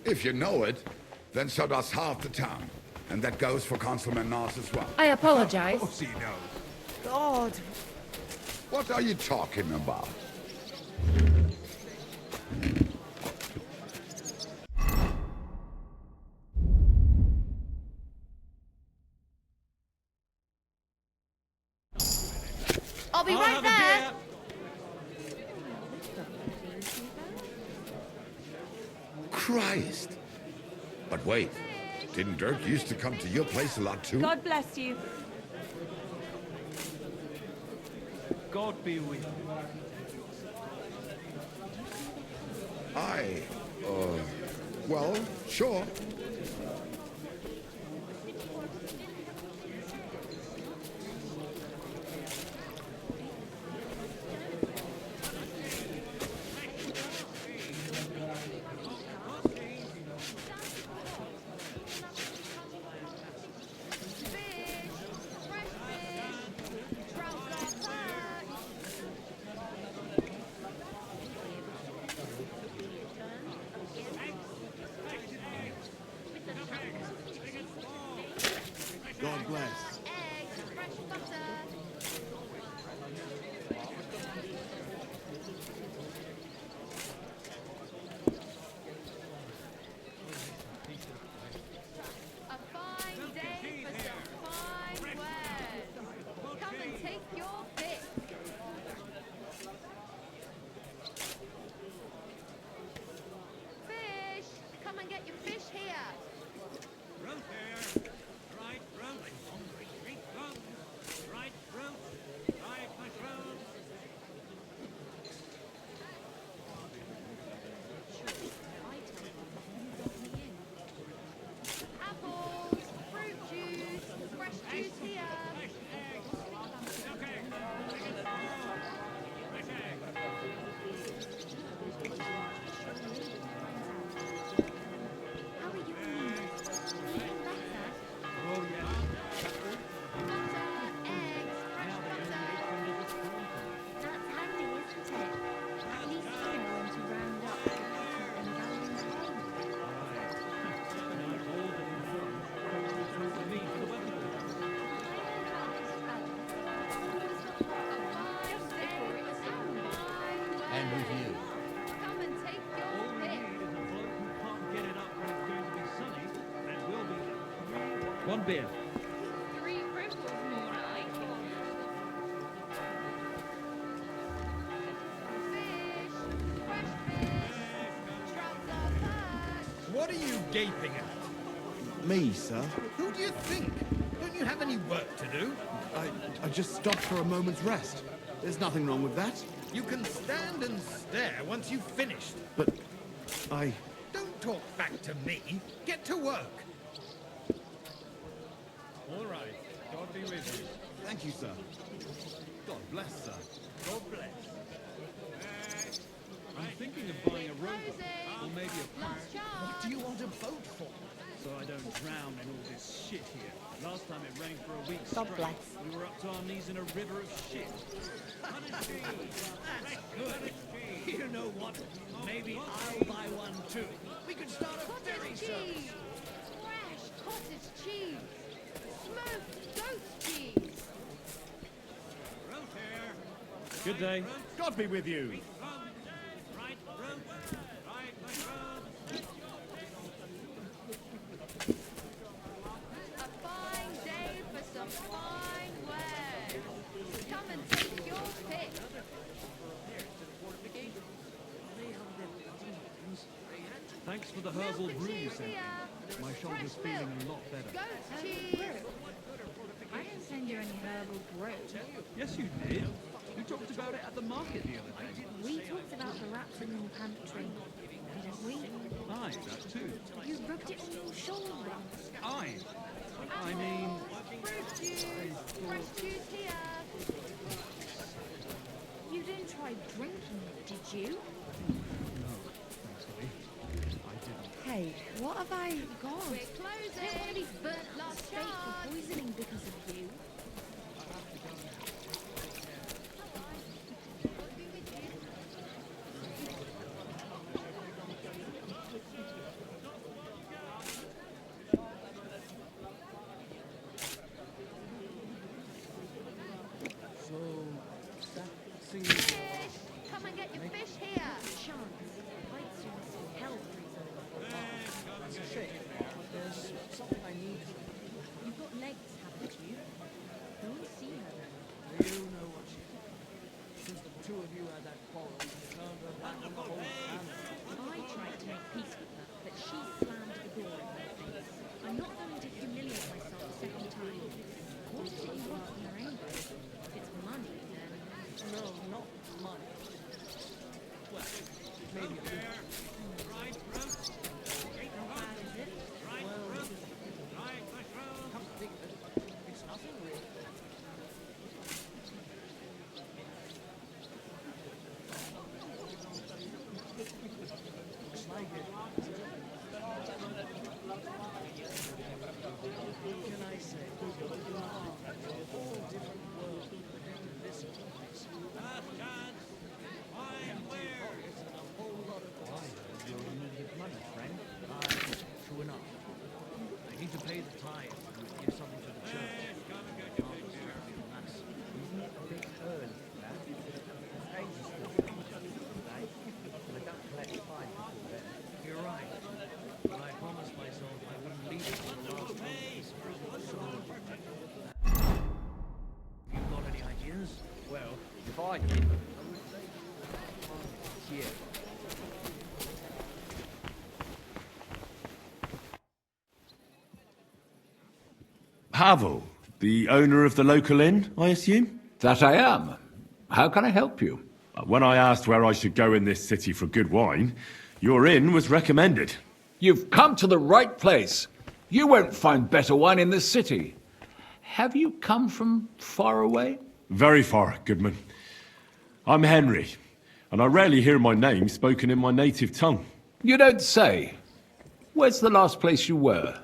If you know it, then so does half the town. And that goes for Councilman Nass as well. I apologize. Of course he knows. God. What are you talking about? I'll be right there. Christ! But wait, didn't Dirk used to come to your place a lot too? God bless you. God be with you. Well, sure. God bless. Eggs, fresh butter. A fine day for some fine wares. Come and take your pick. Fish! Come and get your fish here. Fruit here. Right fruit. I'm hungry. Sweet fruit. Right fruit. Right mushroom. One beer. 3 crystals, more like. What are you gaping at? Me, sir. Who do you think? Don't you have any work to do? I just stopped for a moment's rest. There's nothing wrong with that. You can stand and stare once you've finished. But I... Don't talk back to me. Get to work. All right. God be with you. Thank you, sir. God bless, sir. God bless. I'm thinking of buying a rowboat, or maybe a park. What do you want a boat for? So I don't drown in all this shit here. Last time it rained for a week God straight. bless. We were up to our knees in a river of shit. That's good. You know what? Maybe I'll buy one too. We could start a ferry Cottage service. cheese! Fresh cottage cheese! Smoked goat cheese! Good day. God be with you. A fine day for some fine wares. Come and take your pick. Thanks for the herbal brew you sent me. My shoulder's feeling a lot better. Goat cheese! I didn't send you any herbal brew. Yes, you did. You talked about it at the market the other day. We talked about the rats in the pantry, didn't we? Aye, that too. You rubbed it on your shoulder. Aye. I mean... Fruit juice! Fresh juice here! You didn't try drinking it, did you? Hey, what have I got? We're I don't want to closing! be burnt at the Last stake chance. for poisoning because of you. Fish! Come and get your fish here! Chance. I'd sooner see hell freeze over. That's a shame. There's something I need. You've got legs, haven't you? Go and see her then. You know what she did. Since the two of you had that quarrel, you turned her back on the whole family. I tried to make peace with her, but she slammed the door in my face. I'm not going to humiliate myself a second time. What is it you want from her anyway? If it's money, then... No, not money. Well, maybe a little. How bad is it? Well, come to think of it, it's nothing really. Looks like it. What can I say? A whole different world compared to this place. And a whole lot of You're in need of money, friend. true enough. I need to pay the tithe and give something to the church. That's a bit early for that. Ages still today, but I don't collect tithe before then. You're right. But I promised myself I wouldn't leave it for the last days. So, you got any ideas? Well, if I did, I would say... Yeah. Pavel, the owner of the local inn, I assume? That I am. How can I help you? When I asked where I should go in this city for good wine, your inn was recommended. You've come to the right place. You won't find better wine in this city. Have you come from far away? Very far, Goodman. I'm Henry, and I rarely hear my name spoken in my native tongue. You don't say. Where's the last place you were?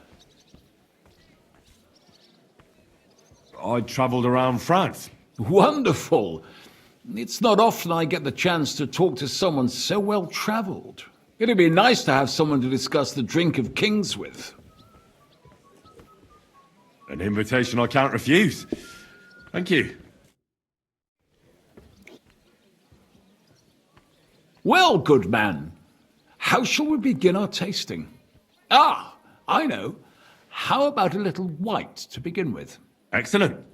I travelled around France. Wonderful. It's not often I get the chance to talk to someone so well-traveled. It'd be nice to have someone to discuss the drink of kings with. An invitation I can't refuse. Thank you. Well, good man, how shall we begin our tasting? Ah, I know. How about a little white to begin with? Excellent.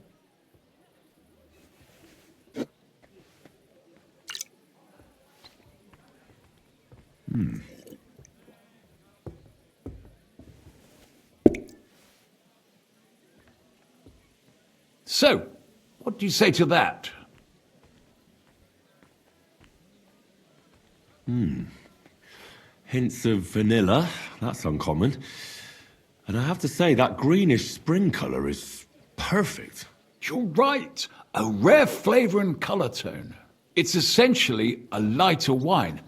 So, what do you say to that? Hints of vanilla. That's uncommon. And I have to say, that greenish spring colour is perfect. You're right. A rare flavour and colour tone. It's essentially a lighter wine.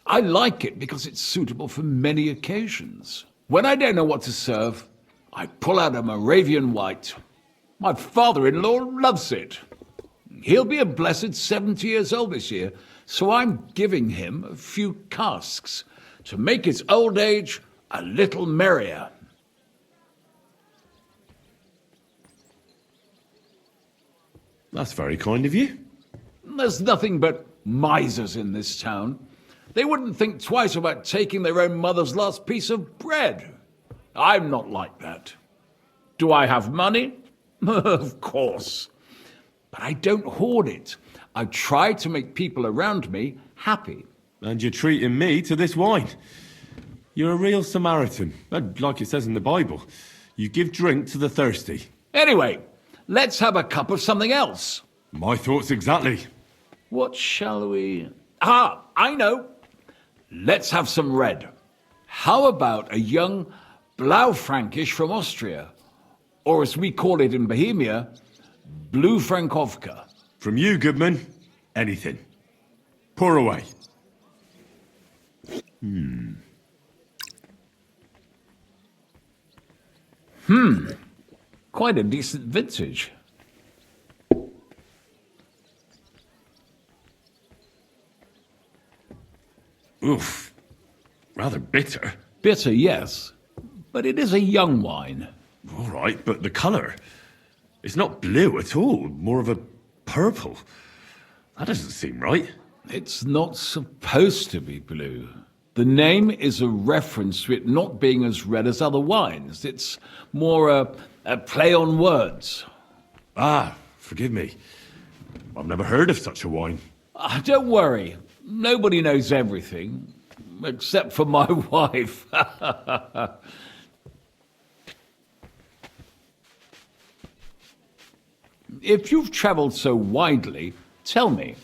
I like it because it's suitable for many occasions. When I don't know what to serve, I pull out a Moravian white. My father-in-law loves it. He'll be a blessed 70 years old this year, so I'm giving him a few casks to make his old age a little merrier. That's very kind of you. There's nothing but misers in this town. They wouldn't think twice about taking their own mother's last piece of bread. I'm not like that. Do I have money? Of course. But I don't hoard it. I try to make people around me happy. And you're treating me to this wine. You're a real Samaritan, like it says in the Bible. You give drink to the thirsty. Anyway, let's have a cup of something else. My thoughts exactly. What shall we... Ah, I know. Let's have some red. How about a young Blaufränkisch from Austria? Or as we call it in Bohemia, Blue Frankovka. From you, Goodman, anything. Pour away. Quite a decent vintage. Oof. Rather bitter. Bitter, yes. But it is a young wine. All right, but the colour. It's not blue at all. More of a purple. That doesn't seem right. It's not supposed to be blue. The name is a reference to it not being as red as other wines. It's more a play on words. Ah, forgive me. I've never heard of such a wine. Don't worry. Nobody knows everything. Except for my wife. If you've travelled so widely, tell me,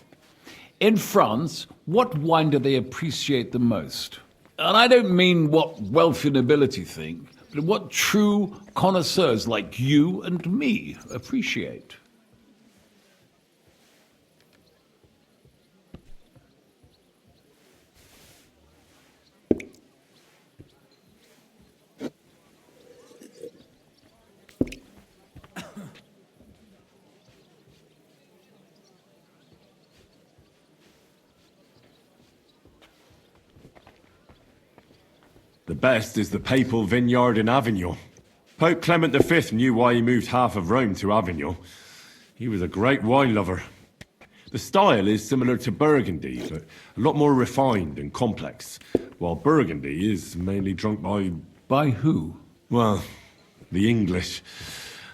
in France, what wine do they appreciate the most? And I don't mean what wealthy nobility think, but what true connoisseurs like you and me appreciate. The best is the papal vineyard in Avignon. Pope Clement V knew why he moved half of Rome to Avignon. He was a great wine lover. The style is similar to Burgundy, but a lot more refined and complex, while Burgundy is mainly drunk by... By who? Well, the English.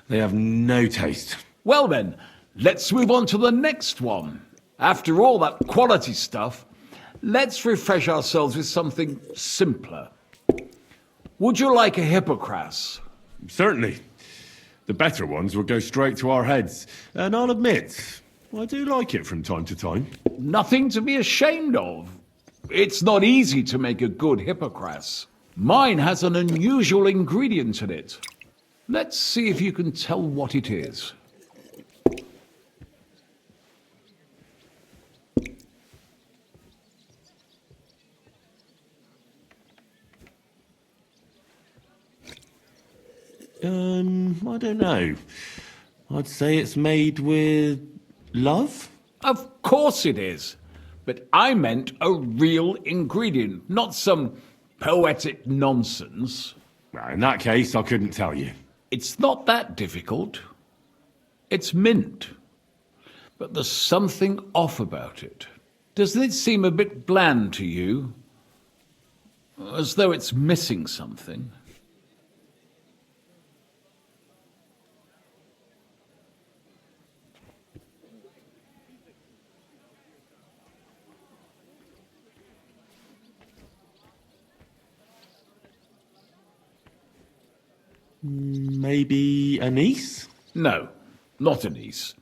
They have no taste. Well then, let's move on to the next one. After all that quality stuff, let's refresh ourselves with something simpler. Would you like a Hippocras? Certainly. The better ones will go straight to our heads. And I'll admit, I do like it from time to time. Nothing to be ashamed of. It's not easy to make a good Hippocras. Mine has an unusual ingredient in it. Let's see if you can tell what it is. I don't know. I'd say it's made with love? Of course it is. But I meant a real ingredient, not some poetic nonsense. Well, in that case, I couldn't tell you. It's not that difficult. It's mint. But there's something off about it. Doesn't it seem a bit bland to you? As though it's missing something? Maybe a niece? No, not a niece.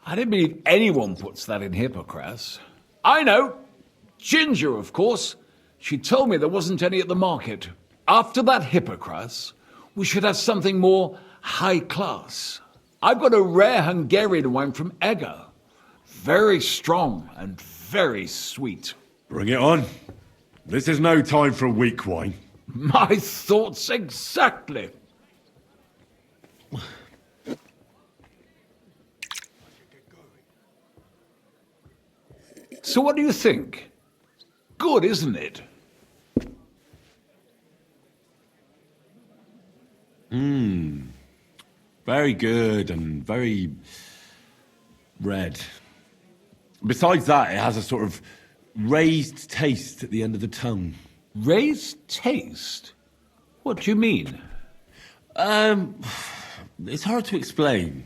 I don't believe anyone puts that in Hippocras. I know. Ginger, of course. She told me there wasn't any at the market. After that Hippocras, we should have something more high class. I've got a rare Hungarian wine from Eger. Very strong and very sweet. Bring it on. This is no time for weak wine. My thoughts exactly. So what do you think? Good, isn't it? Very good and very red. Besides that, it has a sort of raised taste at the end of the tongue. Raised taste? What do you mean? It's hard to explain,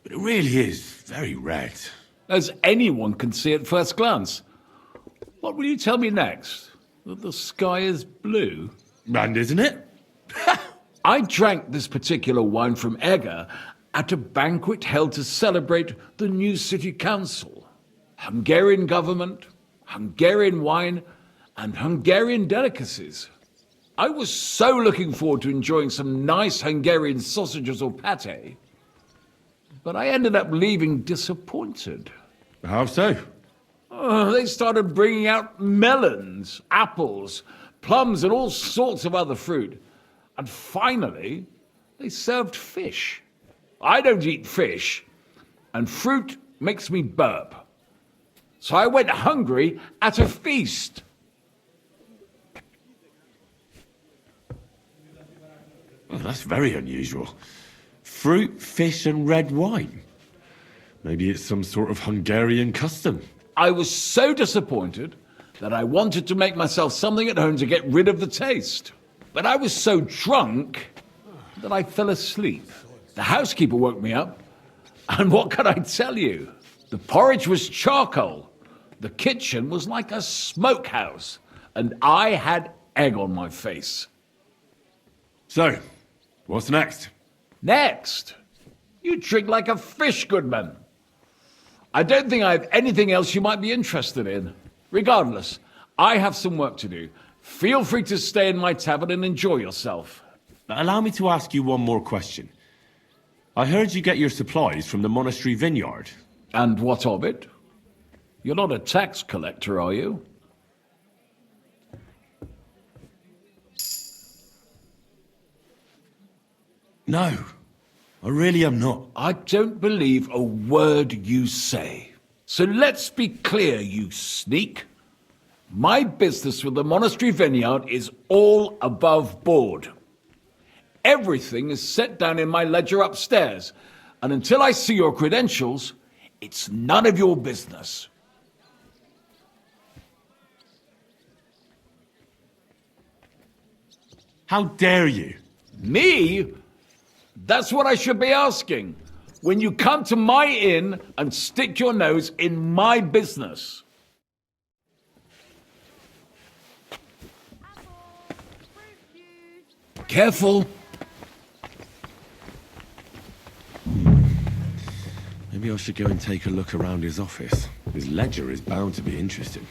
but it really is very red. As anyone can see at first glance. What will you tell me next? That the sky is blue? And isn't it? I drank this particular wine from Eger at a banquet held to celebrate the new city council. Hungarian government, Hungarian wine, and Hungarian delicacies. I was so looking forward to enjoying some nice Hungarian sausages or pate, but I ended up leaving disappointed. How so? They started bringing out melons, apples, plums, and all sorts of other fruit. And finally, they served fish. I don't eat fish, and fruit makes me burp. So I went hungry at a feast. Well, that's very unusual. Fruit, fish, and red wine. Maybe it's some sort of Hungarian custom. I was so disappointed that I wanted to make myself something at home to get rid of the taste. But I was so drunk that I fell asleep. The housekeeper woke me up, and what can I tell you? The porridge was charcoal. The kitchen was like a smokehouse, and I had egg on my face. So, what's next? Next? You drink like a fish, Goodman. I don't think I have anything else you might be interested in. Regardless, I have some work to do. Feel free to stay in my tavern and enjoy yourself. Allow me to ask you one more question. I heard you get your supplies from the monastery vineyard. And what of it? You're not a tax collector, are you? No, I really am not. I don't believe a word you say. So let's be clear, you sneak. My business with the monastery vineyard is all above board. Everything is set down in my ledger upstairs, and until I see your credentials, it's none of your business. How dare you? Me? That's what I should be asking. When you come to my inn and stick your nose in my business. Careful. Maybe I should go and take a look around his office. His ledger is bound to be interesting.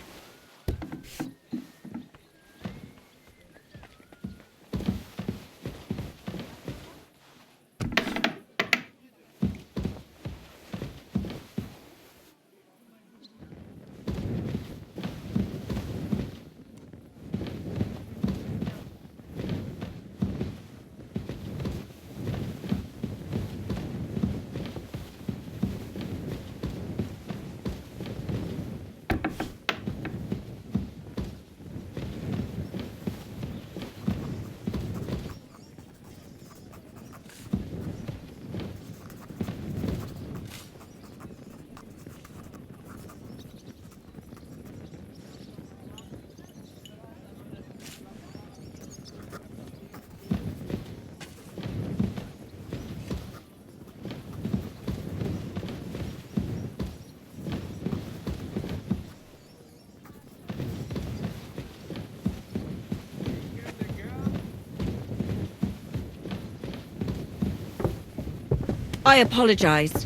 I apologize.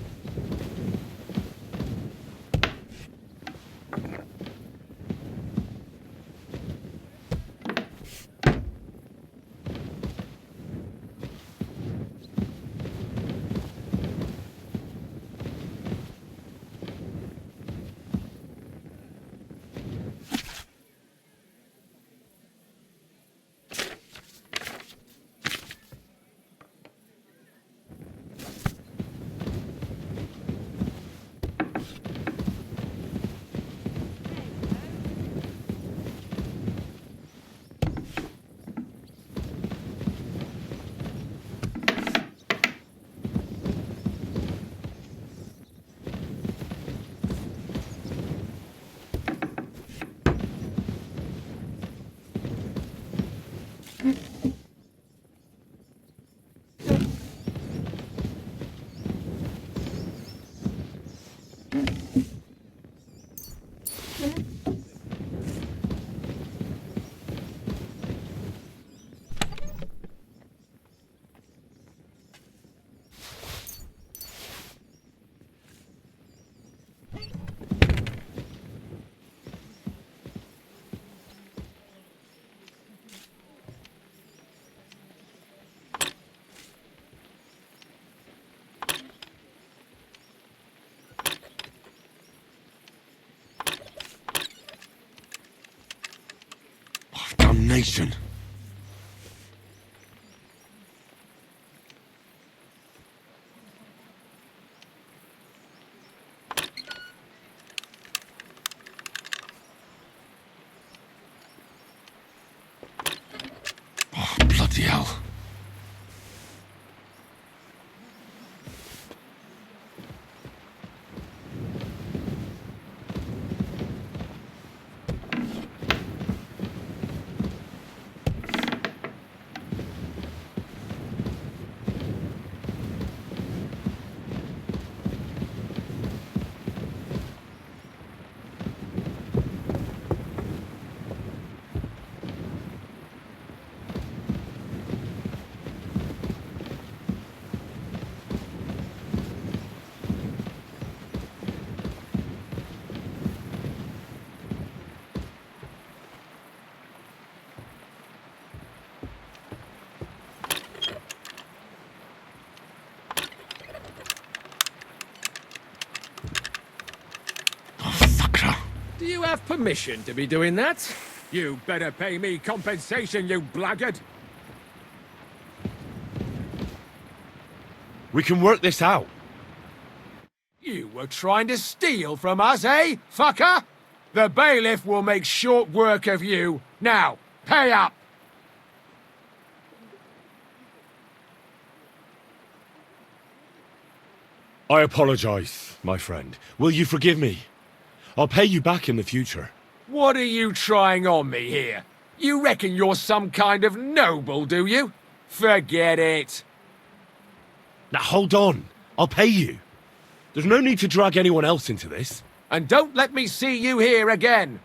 Damnation. Oh, bloody hell. Do you have permission to be doing that? You better pay me compensation, you blackguard! We can work this out. You were trying to steal from us, eh, fucker? The bailiff will make short work of you. Now, pay up! I apologize, my friend. Will you forgive me? I'll pay you back in the future. What are you trying on me here? You reckon you're some kind of noble, do you? Forget it. Now hold on. I'll pay you. There's no need to drag anyone else into this. And don't let me see you here again.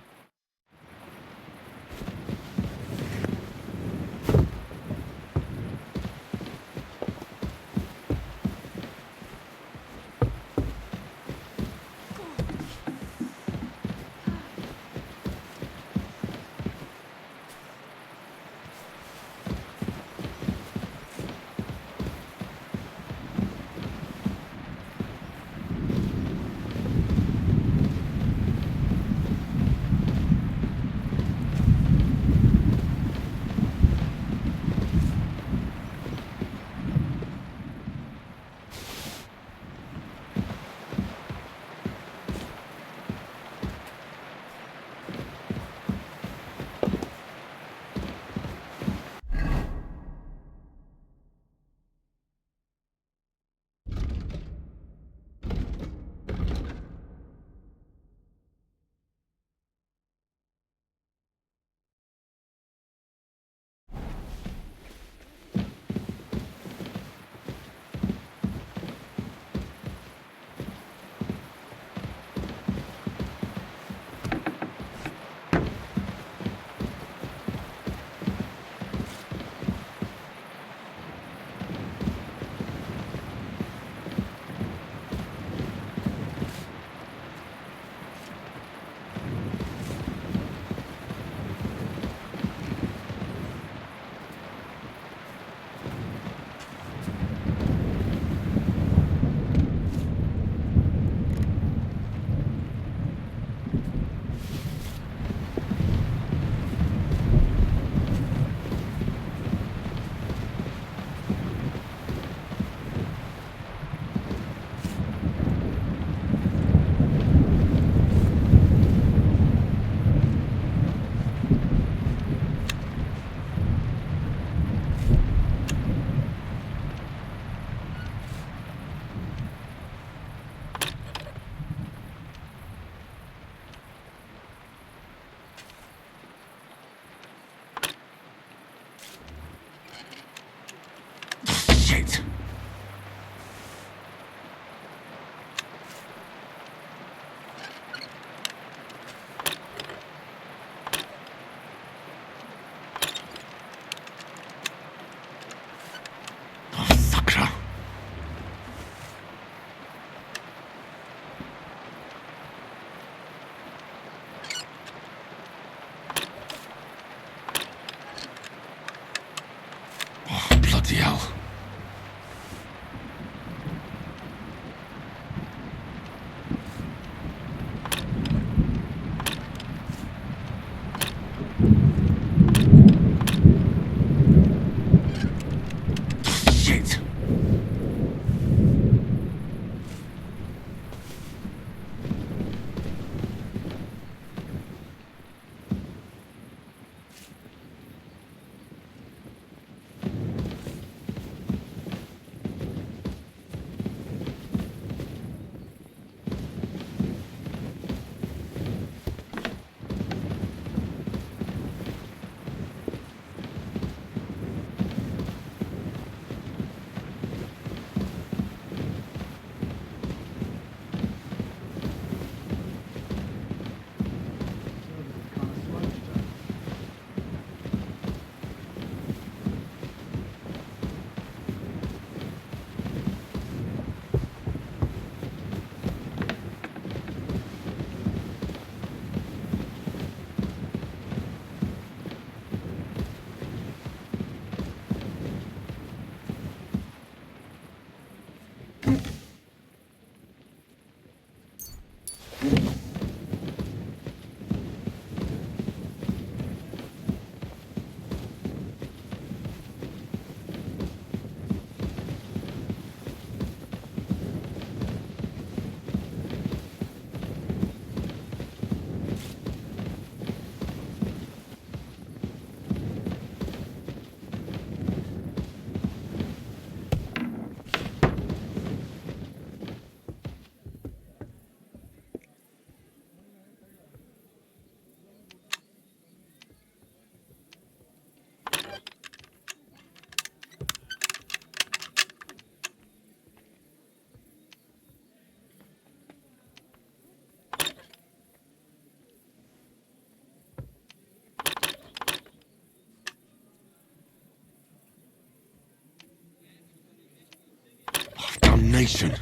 damnation!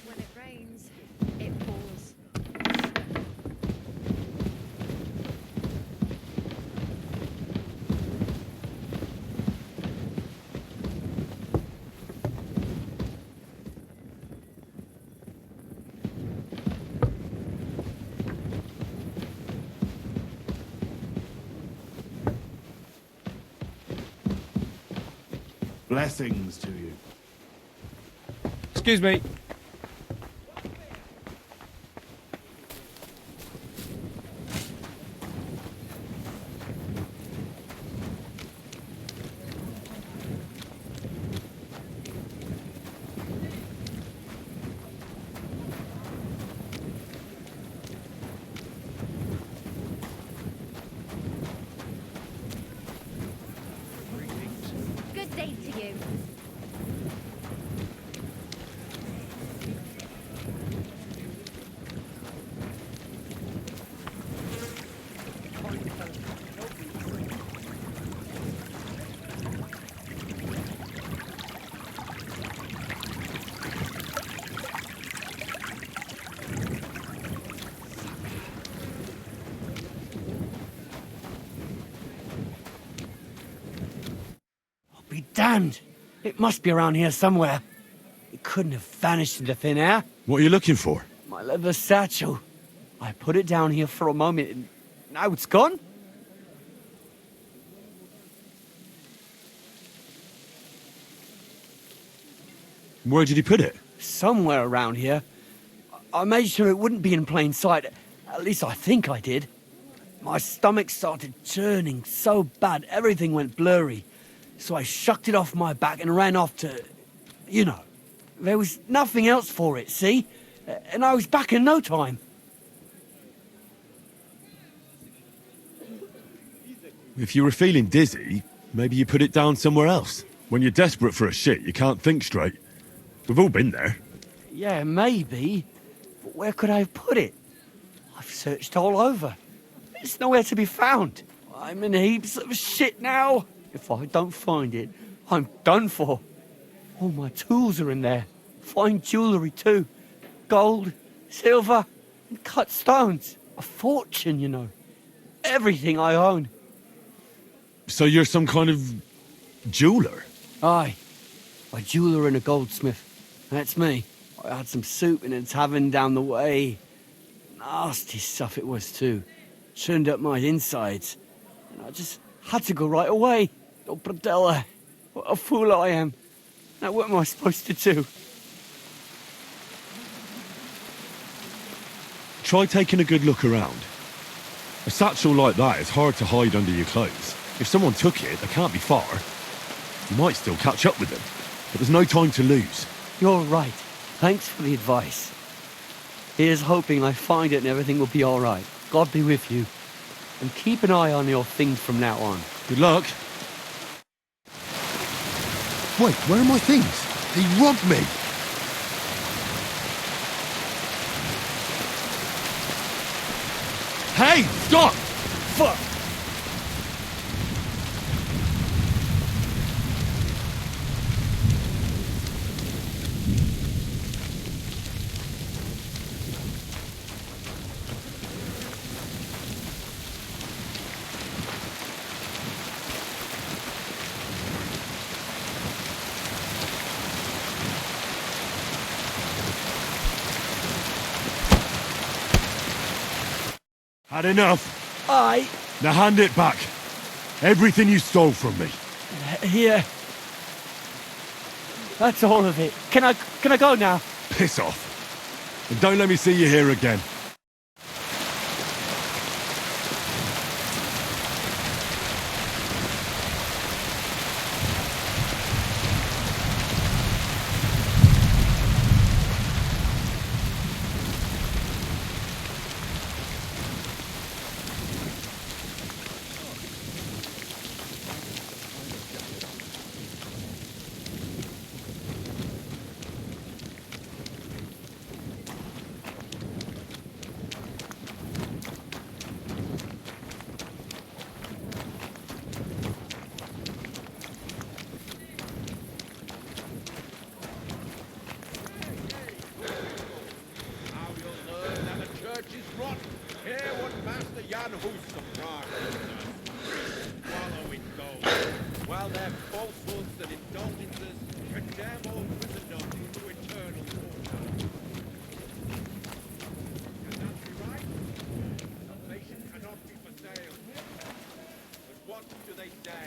When it rains, it pours. Blessings to you. Excuse me. Good day to you. Be damned! It must be around here somewhere. It couldn't have vanished into thin air. What are you looking for? My leather satchel. I put it down here for a moment and now it's gone? Where did he put it? Somewhere around here. I made sure it wouldn't be in plain sight. At least I think I did. My stomach started churning so bad, everything went blurry. So I shucked it off my back and ran off to... You know. There was nothing else for it, see? And I was back in no time. If you were feeling dizzy, maybe you put it down somewhere else. When you're desperate for a shit, you can't think straight. We've all been there. Yeah, maybe. But where could I have put it? I've searched all over. It's nowhere to be found. I'm in heaps of shit now. If I don't find it, I'm done for. All my tools are in there. Fine jewellery too. Gold, silver, and cut stones. A fortune, you know. Everything I own. So you're some kind of jeweler? Aye. A jeweller and a goldsmith. That's me. I had some soup in a tavern down the way. Nasty stuff it was too. Churned up my insides. And I just had to go right away. Oh, Bradella. What a fool I am. Now what am I supposed to do? Try taking a good look around. A satchel like that is hard to hide under your clothes. If someone took it, they can't be far. You might still catch up with them. But there's no time to lose. You're right. Thanks for the advice. Here's hoping I find it and everything will be all right. God be with you. And keep an eye on your things from now on. Good luck. Wait, where are my things? He robbed me! Hey, stop! Fuck! Had enough? Aye. Now hand it back. Everything you stole from me. Here. That's all of it. Can I go now? Piss off. And don't let me see you here again. who's surprised? Swallow in gold, while their falsehoods and indulgences condemn all Christendom to eternal torture. Can that be right? Salvation cannot be for sale. But what do they say?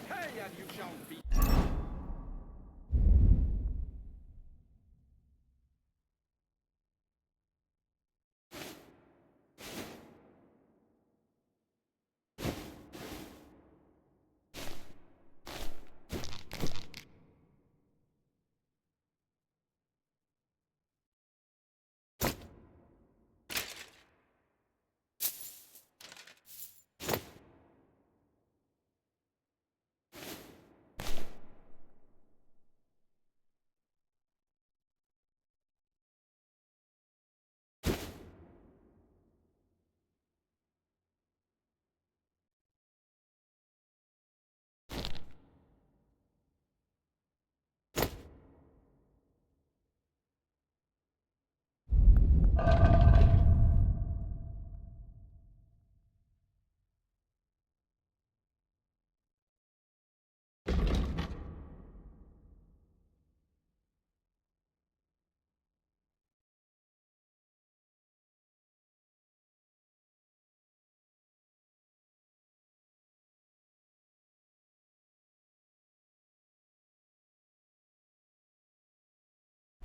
Pay and you shall be.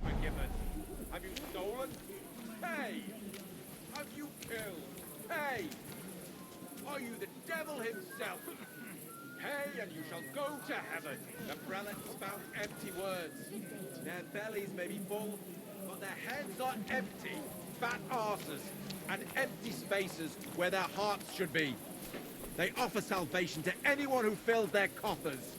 Forgiven. Have you stolen? Pay! Have you killed? Pay! Are you the devil himself? Pay and you shall go to heaven. The prelates spout empty words. Their bellies may be full, but their heads are empty. Fat arses and empty spaces where their hearts should be. They offer salvation to anyone who fills their coffers.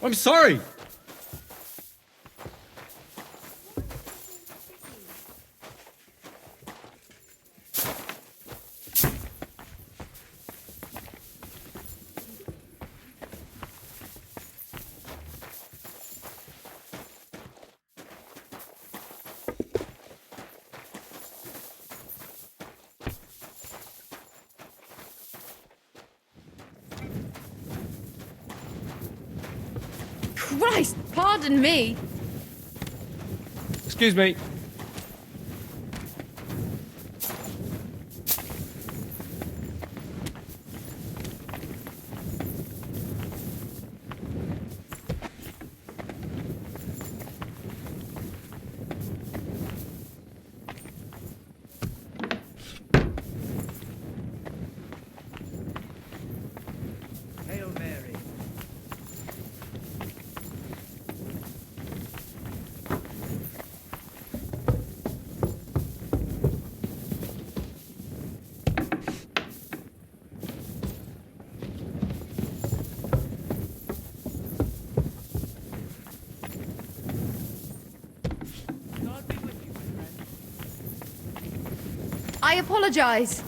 I'm sorry. Christ, pardon me. Excuse me. Hail Mary. I apologize.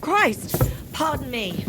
Christ! Pardon me.